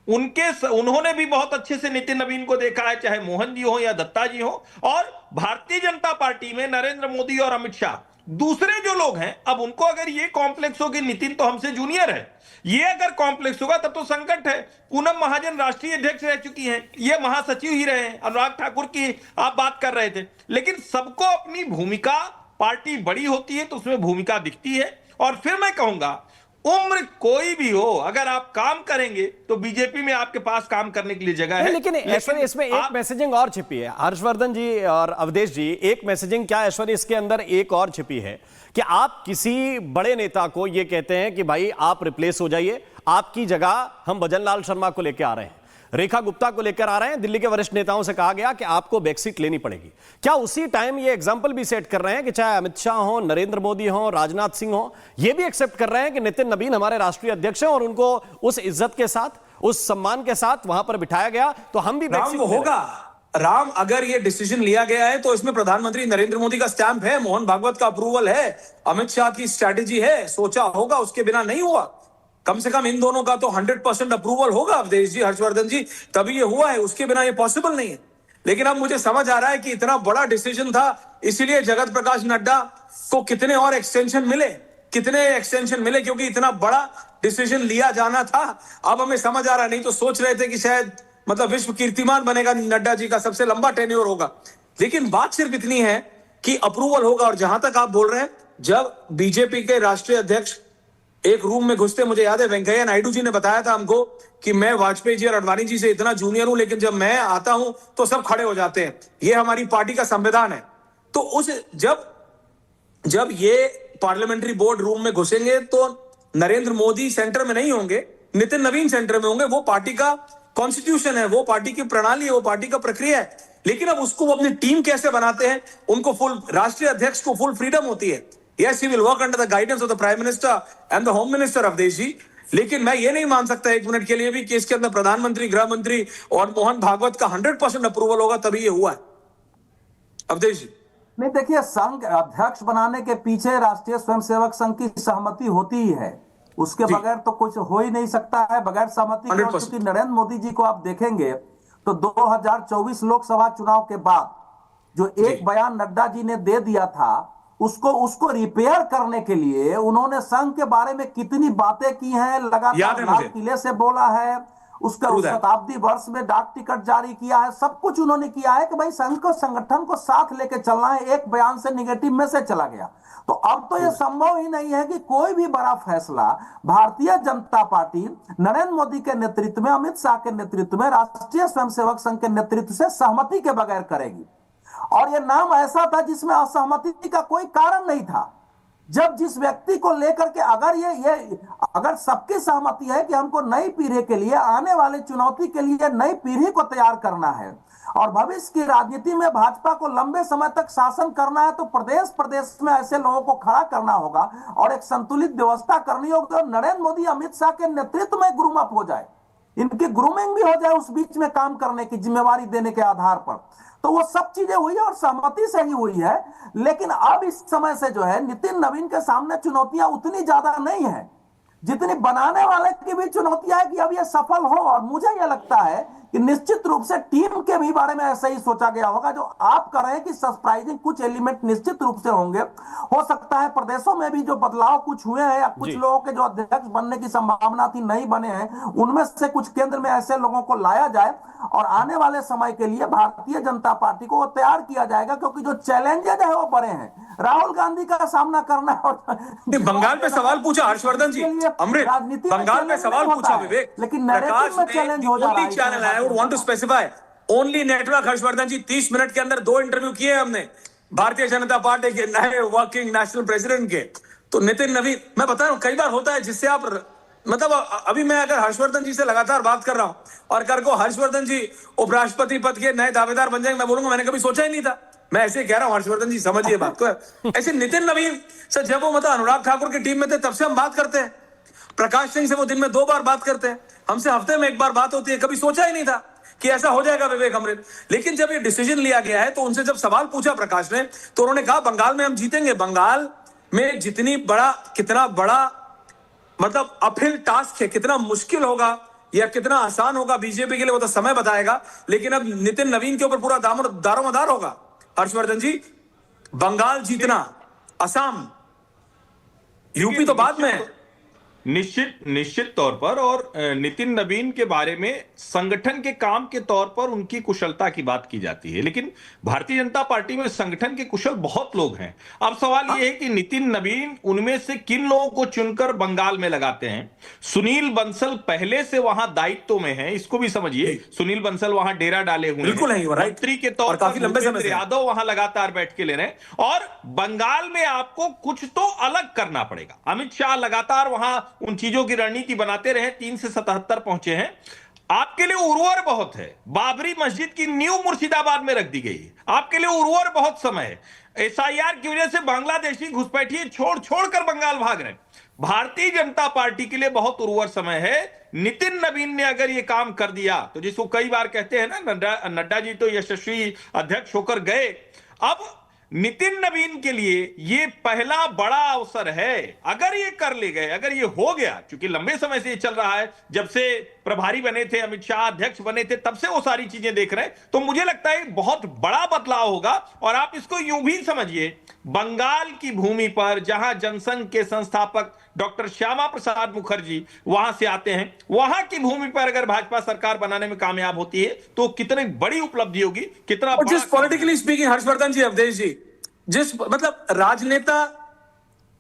उन्होंने भी बहुत अच्छे से नितिन नवीन को देखा है, चाहे मोहन जी हो या दत्ता जी हो। और भारतीय जनता पार्टी में नरेंद्र मोदी और अमित शाह, दूसरे जो लोग हैं, अब उनको अगर ये कॉम्प्लेक्स हो कि नितिन तो हमसे जूनियर है, ये अगर कॉम्प्लेक्स होगा तब तो संकट है। पूनम महाजन राष्ट्रीय अध्यक्ष रह चुकी हैं, ये महासचिव ही रहे हैं, अनुराग ठाकुर की आप बात कर रहे थे। लेकिन सबको अपनी भूमिका, पार्टी बड़ी होती है तो उसमें भूमिका दिखती है। और फिर मैं कहूंगा, उम्र कोई भी हो, अगर आप काम करेंगे तो बीजेपी में आपके पास काम करने के लिए जगह है। लेकिन ऐश्वर्य, इसमें एक मैसेजिंग और छिपी है। हर्षवर्धन जी और अवधेश जी, एक मैसेजिंग क्या ऐश्वर्य इसके अंदर एक और छिपी है कि आप किसी बड़े नेता को ये कहते हैं कि भाई आप रिप्लेस हो जाइए, आपकी जगह हम भजन लाल शर्मा को लेकर आ रहे हैं, रेखा गुप्ता को लेकर आ रहे हैं। दिल्ली के वरिष्ठ नेताओं से कहा गया कि आपको बैकसीट लेनी पड़ेगी। क्या उसी टाइम ये एग्जांपल भी सेट कर रहे हैं कि चाहे अमित शाह हो, नरेंद्र मोदी हो, राजनाथ सिंह हो, ये भी एक्सेप्ट कर रहे हैं कि नितिन नवीन हमारे राष्ट्रीय अध्यक्ष हैं और उनको उस इज्जत के साथ, उस सम्मान के साथ वहां पर बिठाया गया, तो हम भी बैकसीट होगा। राम, अगर ये डिसीजन लिया गया है तो इसमें प्रधानमंत्री नरेंद्र मोदी का स्टैंप है, मोहन भागवत का अप्रूवल है, अमित शाह की स्ट्रैटेजी है, सोचा होगा, उसके बिना नहीं हुआ। कम से कम इन दोनों का तो 100% अप्रूवल होगा, अवधेश जी, हर्षवर्धन जी, तभी ये हुआ है, उसके बिना ये पॉसिबल नहीं है। लेकिन अब मुझे समझ आ रहा है कि इतना बड़ा डिसीजन था, इसीलिए जगत प्रकाश नड्डा को कितने और एक्सटेंशन मिले, क्योंकि इतना बड़ा डिसीजन लिया जाना था। अब हमें समझ आ रहा, नहीं तो सोच रहे थे कि शायद मतलब विश्व कीर्तिमान बनेगा नड्डा जी का, सबसे लंबा टेन्योर होगा। लेकिन बात सिर्फ इतनी है कि अप्रूवल होगा। और जहां तक आप बोल रहे हैं, जब बीजेपी के राष्ट्रीय अध्यक्ष एक रूम में घुसते, मुझे याद है वेंकैया नायडू जी ने बताया था हमको कि मैं वाजपेयी जी और अडवाणी जी से इतना जूनियर हूं, लेकिन जब मैं आता हूं तो सब खड़े हो जाते हैं, ये हमारी पार्टी का संविधान है। तो उस जब ये पार्लियामेंट्री बोर्ड रूम में घुसेंगे तो नरेंद्र मोदी सेंटर में नहीं होंगे, नितिन नवीन सेंटर में होंगे। वो पार्टी का कॉन्स्टिट्यूशन है, वो पार्टी की प्रणाली है, वो पार्टी का प्रक्रिया है। लेकिन अब उसको वो अपनी टीम कैसे बनाते हैं, उनको फुल, राष्ट्रीय अध्यक्ष को फुल फ्रीडम होती है। Yes, he will work under the guidance of the Prime Minister and the Home Minister, Awadhesh जी। लेकिन मैं ये नहीं मान सकता एक मिनट के लिए भी कि इसके अंदर प्रधानमंत्री, गृह मंत्री और मोहन भागवत का 100% अप्रूवल होगा तभी ये हुआ है, अवधेश जी। नहीं, देखिए, संघ अध्यक्ष बनाने के पीछे राष्ट्रीय स्वयंसेवक संघ की सहमति होती ही है, उसके बगैर तो कुछ हो ही नहीं सकता है, बगैर सहमति के। क्योंकि नरेंद्र मोदी जी को आप देखेंगे तो 2024 लोकसभा चुनाव के बाद जो एक बयान नड्डा जी ने दे दिया था, उसको रिपेयर करने के लिए उन्होंने संघ के बारे में कितनी बातें की हैं, लगातार लाल किले से बोला है, उसका शताब्दी वर्ष में डाक टिकट जारी किया है, सब कुछ उन्होंने किया है कि भाई संघ को, संगठन को साथ लेके चलना है। एक बयान से निगेटिव मैसेज चला गया। तो अब तो यह संभव ही नहीं है कि कोई भी बड़ा फैसला भारतीय जनता पार्टी नरेंद्र मोदी के नेतृत्व में, अमित शाह के नेतृत्व में, राष्ट्रीय स्वयंसेवक संघ के नेतृत्व से सहमति के बगैर करेगी। और यह नाम ऐसा था जिसमें असहमति का कोई कारण नहीं था। जब जिस व्यक्ति को लेकर के अगर सबकी सहमति है कि हमको नई पीढ़ी के लिए, आने वाले चुनौती के लिए नई पीढ़ी को तैयार करना है और भविष्य की राजनीति में भाजपा को लंबे समय तक शासन करना है, तो प्रदेश प्रदेश में ऐसे लोगों को खड़ा करना होगा और एक संतुलित व्यवस्था करनी होगी और नरेंद्र मोदी अमित शाह के नेतृत्व में ग्रूम अप हो जाए, इनकी ग्रूमिंग भी हो जाए उस बीच में काम करने की जिम्मेवारी देने के आधार पर। तो वो सब चीजें हुई है और सहमति से ही हुई है। लेकिन अब इस समय से जो है नितिन नवीन के सामने चुनौतियां उतनी ज्यादा नहीं है जितनी बनाने वाले की भी चुनौतियां है कि अब ये सफल हो। और मुझे यह लगता है कि निश्चित रूप से टीम के भी बारे में ऐसा ही सोचा गया होगा जो आप कर रहे हैं कि सरप्राइजिंग कुछ एलिमेंट निश्चित रूप से होंगे। हो सकता है प्रदेशों में भी जो बदलाव कुछ हुए हैं या कुछ लोगों के जो अध्यक्ष बनने की संभावना थी नहीं बने हैं, उनमें से कुछ केंद्र में ऐसे लोगों को लाया जाए और आने वाले समय के लिए भारतीय जनता पार्टी को तैयार किया जाएगा, क्योंकि जो चैलेंजेज है वो बड़े हैं। राहुल गांधी का सामना करना और बंगाल में सवाल पूछा हर्षवर्धन जी, अमृत बंगाल में सवाल पूछा विवेक, लेकिन नैरेटिव में चैलेंज हो जा रहा है। want to specify only network Harshvardhan ji 30 minute के अंदर 2 इंटरव्यू किए हमने भारतीय जनता पार्टी के नए वर्किंग नेशनल प्रेसिडेंट के। तो नितिन नवीन, मैं बता रहा हूं कई बार होता है जिससे आप मतलब अभी मैं अगर हर्षवर्धन जी से लगातार बात कर रहा हूं और कर को हर्षवर्धन जी उपराष्ट्रपति पद के नए दावेदार बन जाएंगे, मैं बोलूंगा मैंने कभी सोचा ही नहीं था। मैं ऐसे कह रहा हूं हर्षवर्धन जी समझिए बात को। ऐसे नितिन नवीन सर जब वो मतलब अनुराग ठाकुर की टीम में थे तब से हम बात करते हैं, प्रकाश सिंह से वो दिन में 2 बार बात करते हैं, हमसे हफ्ते में 1 बार बात होती है। कभी सोचा ही नहीं था कि ऐसा हो जाएगा विवेक अमृत। लेकिन जब ये डिसीजन लिया गया है तो उनसे जब सवाल पूछा प्रकाश ने तो उन्होंने कहा बंगाल में हम जीतेंगे। बंगाल में कितना बड़ा मतलब अपहिल टास्क है, कितना मुश्किल होगा या कितना आसान होगा बीजेपी के लिए वो तो समय बताएगा। लेकिन अब नितिन नवीन के ऊपर पूरा दारोमदार होगा हर्षवर्धन जी। बंगाल जीतना, असम, यूपी तो बाद में है। निश्चित तौर पर। और नितिन नवीन के बारे में संगठन के काम के तौर पर उनकी कुशलता की बात की जाती है, लेकिन भारतीय जनता पार्टी में संगठन के कुशल बहुत लोग हैं। अब सवाल यह है कि नितिन नवीन उनमें से किन लोगों को चुनकर बंगाल में लगाते हैं। सुनील बंसल पहले से वहां दायित्व में है, इसको भी समझिए। सुनील बंसल वहां डेरा डाले हुए हैं, मंत्री के तौर पर भूपेंद्र यादव वहां लगातार बैठ के ले रहे हैं। और बंगाल में आपको कुछ तो अलग करना पड़ेगा। अमित शाह लगातार वहां उन चीजों की रणनीति बनाते रहे, 3 से 77 पहुंचे हैं। आपके लिए उर्वर बहुत है, बाबरी मस्जिद की नींव मुर्शिदाबाद में रख दी गई है, आपके लिए उर्वर बहुत समय है। एसआईआर की वजह से बांग्लादेशी घुसपैठिए छोड़ कर बंगाल भाग रहे। भारतीय जनता पार्टी के लिए बहुत उर्वर समय है। नितिन नवीन ने अगर ये काम कर दिया तो जिसको कई बार कहते हैं ना, नड्डा जी तो यशस्वी अध्यक्ष होकर गए, अब नितिन नवीन के लिए यह पहला बड़ा अवसर है। अगर ये कर ले गए, अगर ये हो गया, क्योंकि लंबे समय से ये चल रहा है, जब से प्रभारी बने थे, अमित शाह अध्यक्ष बने थे, तब से वो सारी चीजें देख रहे हैं, तो मुझे लगता है बहुत बड़ा बदलाव होगा। और आप इसको यूं भी समझिए, बंगाल की भूमि पर जहां जनसंघ के संस्थापक डॉक्टर श्यामा प्रसाद मुखर्जी वहां से आते हैं, वहां की भूमि पर अगर भाजपा सरकार बनाने में कामयाब होती है तो कितनी बड़ी उपलब्धि होगी, कितना। जिस पॉलिटिकली स्पीकिंग हर्षवर्धन जी, अवधेश जी, जिस मतलब राजनेता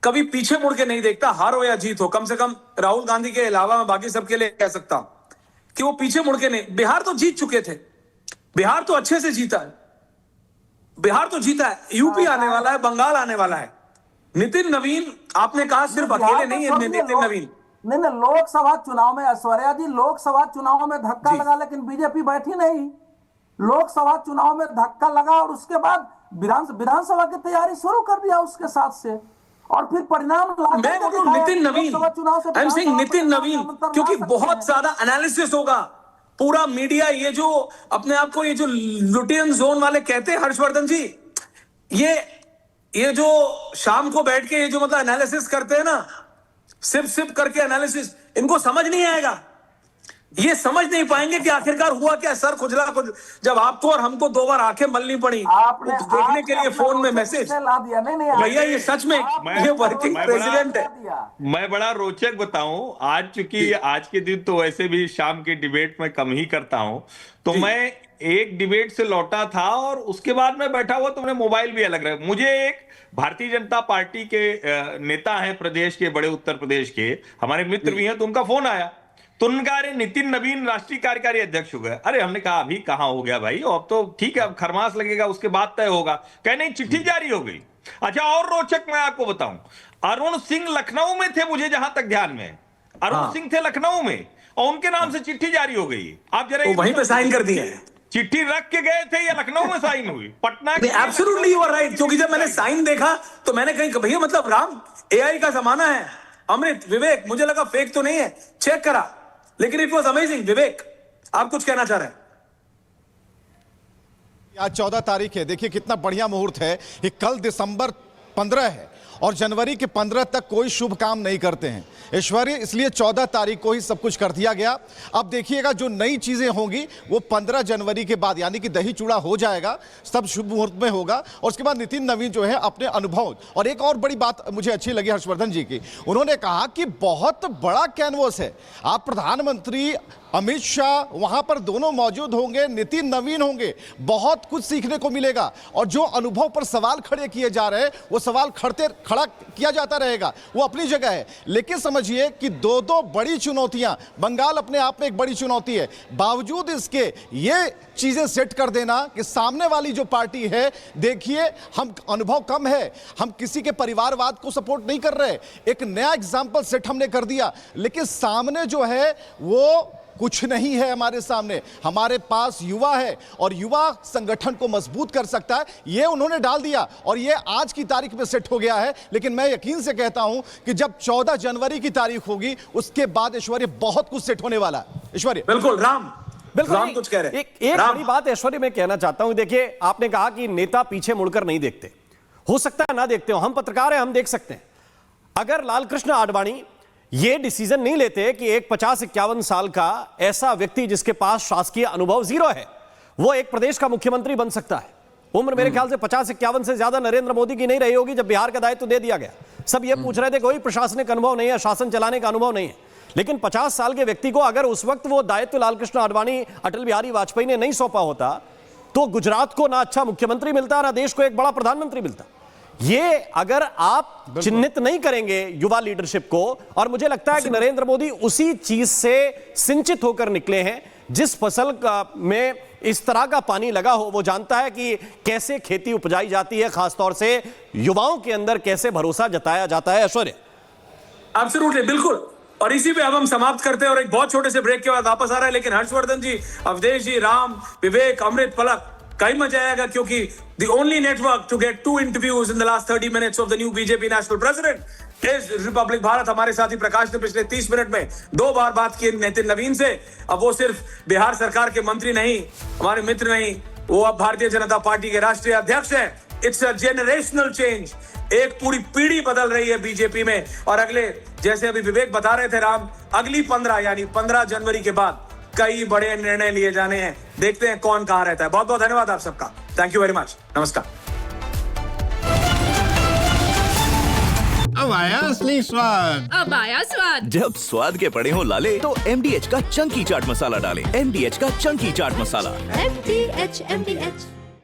कभी पीछे मुड़ के नहीं देखता, हार हो या जीत हो, कम से कम राहुल गांधी के अलावा मैं बाकी सबके लिए कह सकता हूं कि वो पीछे मुड़ के नहीं। बिहार तो जीत चुके थे, बिहार तो अच्छे से जीता है, बिहार तो जीता है, यूपी आने वाला है, बंगाल आने वाला है। नितिन नवीन, आपने कहा सिर्फ अकेले नहीं है नितिन नवीन। नहीं, लोकसभा चुनाव में ऐश्वर्या जी, लोकसभा चुनाव में धक्का लगा लेकिन बीजेपी बैठी नहीं। लोकसभा चुनाव में धक्का लगा और उसके बाद विधानसभा की तैयारी शुरू कर दिया उसके साथ से, और फिर परिणाम मैं बोलूं नितिन नवीन, आई एम सेइंग नितिन नवीन, क्योंकि बहुत ज्यादा एनालिसिस होगा। पूरा मीडिया ये जो अपने आप को ये जो लुटियन जोन वाले कहते हैं हर्षवर्धन जी, ये जो शाम को बैठ के ये जो मतलब एनालिसिस करते हैं ना, सिप करके एनालिसिस, इनको समझ नहीं आएगा। ये समझ नहीं पाएंगे कि आखिरकार हुआ क्या। सर खुजला जब आपको और हमको 2 बार आंखें मलनी पड़ी देखने के लिए फोन में मैसेज, भैया ये सच में ये वर्किंग प्रेसिडेंट है। मैं बड़ा रोचक बताऊं, आज चूंकि आज के दिन तो वैसे भी शाम के डिबेट में कम ही करता हूं, तो मैं एक डिबेट से लौटा था और उसके बाद मैं बैठा हुआ तो मैंने मोबाइल भी अलग रखा। मुझे एक भारतीय जनता पार्टी के नेता हैं प्रदेश के, बड़े उत्तर प्रदेश के, हमारे मित्र भी हैं, तो उनका फोन आया तो उन्होंने कहा अरे नितिन नवीन राष्ट्रीय कार्यकारी अध्यक्ष हो गए। अरे हमने कहा अभी कहां हो गया भाई, अब तो ठीक है, अब खरमास लगेगा उसके बाद तय होगा। कह नहीं, चिट्ठी जारी हो गई। अच्छा, और रोचक मैं आपको बताऊं, अरुण सिंह लखनऊ में थे, मुझे जहां तक ध्यान में, अरुण सिंह थे लखनऊ में और उनके नाम से चिट्ठी जारी हो गई। आप जरा वहीं पे साइन कर दिए हैं। चिट्ठी रख के गए थे या लखनऊ में साइन हुई? पटना की। एब्सोल्युटली यू आर राइट, क्योंकि जब मैंने साइन देखा तो मैंने कहीं भैया मतलब राम एआई का जमाना है, अमृत विवेक, मुझे लगा फेक तो नहीं है, चेक करा, लेकिन इट वाज अमेजिंग। विवेक, आप कुछ कहना चाह रहे हैं? आज 14 तारीख है, देखिए कितना बढ़िया मुहूर्त है कि कल दिसंबर 15 है और जनवरी के 15 तक कोई शुभ काम नहीं करते हैं ऐश्वर्य, इसलिए 14 तारीख को ही सब कुछ कर दिया गया। अब देखिएगा जो नई चीजें होंगी वो 15 जनवरी के बाद, यानी कि दही चूड़ा हो जाएगा, सब शुभ मुहूर्त में होगा। और उसके बाद नितिन नवीन जो है अपने अनुभव, और एक और बड़ी बात मुझे अच्छी लगी हर्षवर्धन जी की, उन्होंने कहा कि बहुत बड़ा कैनवस है, आप प्रधानमंत्री अमित शाह वहां पर दोनों मौजूद होंगे, नितिन नवीन होंगे, बहुत कुछ सीखने को मिलेगा। और जो अनुभव पर सवाल खड़े किए जा रहे हैं वो सवाल खड़ा किया जाता रहेगा, वो अपनी जगह है। लेकिन समझिए कि दो बड़ी चुनौतियां, बंगाल अपने आप में एक बड़ी चुनौती है, बावजूद इसके ये चीजें सेट कर देना कि सामने वाली जो पार्टी है, देखिए हम अनुभव कम है, हम किसी के परिवारवाद को सपोर्ट नहीं कर रहे, एक नया एग्जाम्पल सेट हमने कर दिया, लेकिन सामने जो है वो कुछ नहीं है हमारे सामने। हमारे पास युवा है और युवा संगठन को मजबूत कर सकता है, ये उन्होंने डाल दिया और ये आज की तारीख में सेट हो गया है। लेकिन मैं यकीन से कहता हूं कि जब 14 जनवरी की तारीख होगी उसके बाद ऐश्वर्य बहुत कुछ सेट होने वाला है। ऐश्वर्य बिल्कुल राम, बिल्कुल राम कुछ कह रहे हैं। एक बड़ी बात ऐश्वर्य मैं कहना चाहता हूं, देखिए आपने कहा कि नेता पीछे मुड़कर नहीं देखते, हो सकता है ना देखते हो, हम पत्रकार हैं, हम देख सकते हैं। अगर लालकृष्ण आडवाणी ये डिसीजन नहीं लेते कि एक 50-51 साल का ऐसा व्यक्ति जिसके पास शासकीय अनुभव जीरो है वो एक प्रदेश का मुख्यमंत्री बन सकता है, उम्र मेरे ख्याल से 50-51 से ज्यादा नरेंद्र मोदी की नहीं रही होगी जब बिहार का दायित्व दे दिया गया। सब ये पूछ रहे थे कोई प्रशासनिक अनुभव नहीं है, शासन चलाने का अनुभव नहीं है, लेकिन 50 साल के व्यक्ति को अगर उस वक्त वो दायित्व लालकृष्ण आडवाणी, अटल बिहारी वाजपेयी ने नहीं सौंपा होता तो गुजरात को ना अच्छा मुख्यमंत्री मिलता, ना देश को एक बड़ा प्रधानमंत्री मिलता। ये अगर आप चिन्हित नहीं करेंगे युवा लीडरशिप को, और मुझे लगता है कि नरेंद्र मोदी उसी चीज से सिंचित होकर निकले हैं, जिस फसल में इस तरह का पानी लगा हो वो जानता है कि कैसे खेती उपजाई जाती है, खासतौर से युवाओं के अंदर कैसे भरोसा जताया जाता है। ऐश्वर्य एब्सोल्युटली, बिल्कुल, और इसी पे अब हम समाप्त करते हैं और एक बहुत छोटे से ब्रेक के बाद वापस आ रहा है। लेकिन हर्षवर्धन जी, अवधेश जी, राम, विवेक, अमृत, पलक, कई मजा आएगा क्योंकि the only network to get 2 interviews in the last 30 minutes of the new BJP national president is Republic Bharat। हमारे साथी प्रकाश ने पिछले 30 मिनट में 2 बार बात की नितिन नवीन से। अब वो सिर्फ बिहार सरकार के मंत्री नहीं, हमारे मित्र नहीं, वो अब भारतीय जनता पार्टी के राष्ट्रीय अध्यक्ष हैं। इट्स अ जेनरेशनल चेंज, एक पूरी पीढ़ी बदल रही है बीजेपी में। और अगले, जैसे अभी विवेक बता रहे थे राम, अगली 15 यानी 15 जनवरी के बाद कई बड़े निर्णय लिए जाने हैं। देखते हैं कौन कहां रहता है। बहुत बहुत धन्यवाद आप सबका, थैंक यू वेरी मच, नमस्कार। अब आया असली स्वाद, अब आया स्वाद। जब स्वाद के पड़े हो लाले तो MDH का चंकी चाट मसाला डालें। MDH का चंकी चाट मसाला। MDH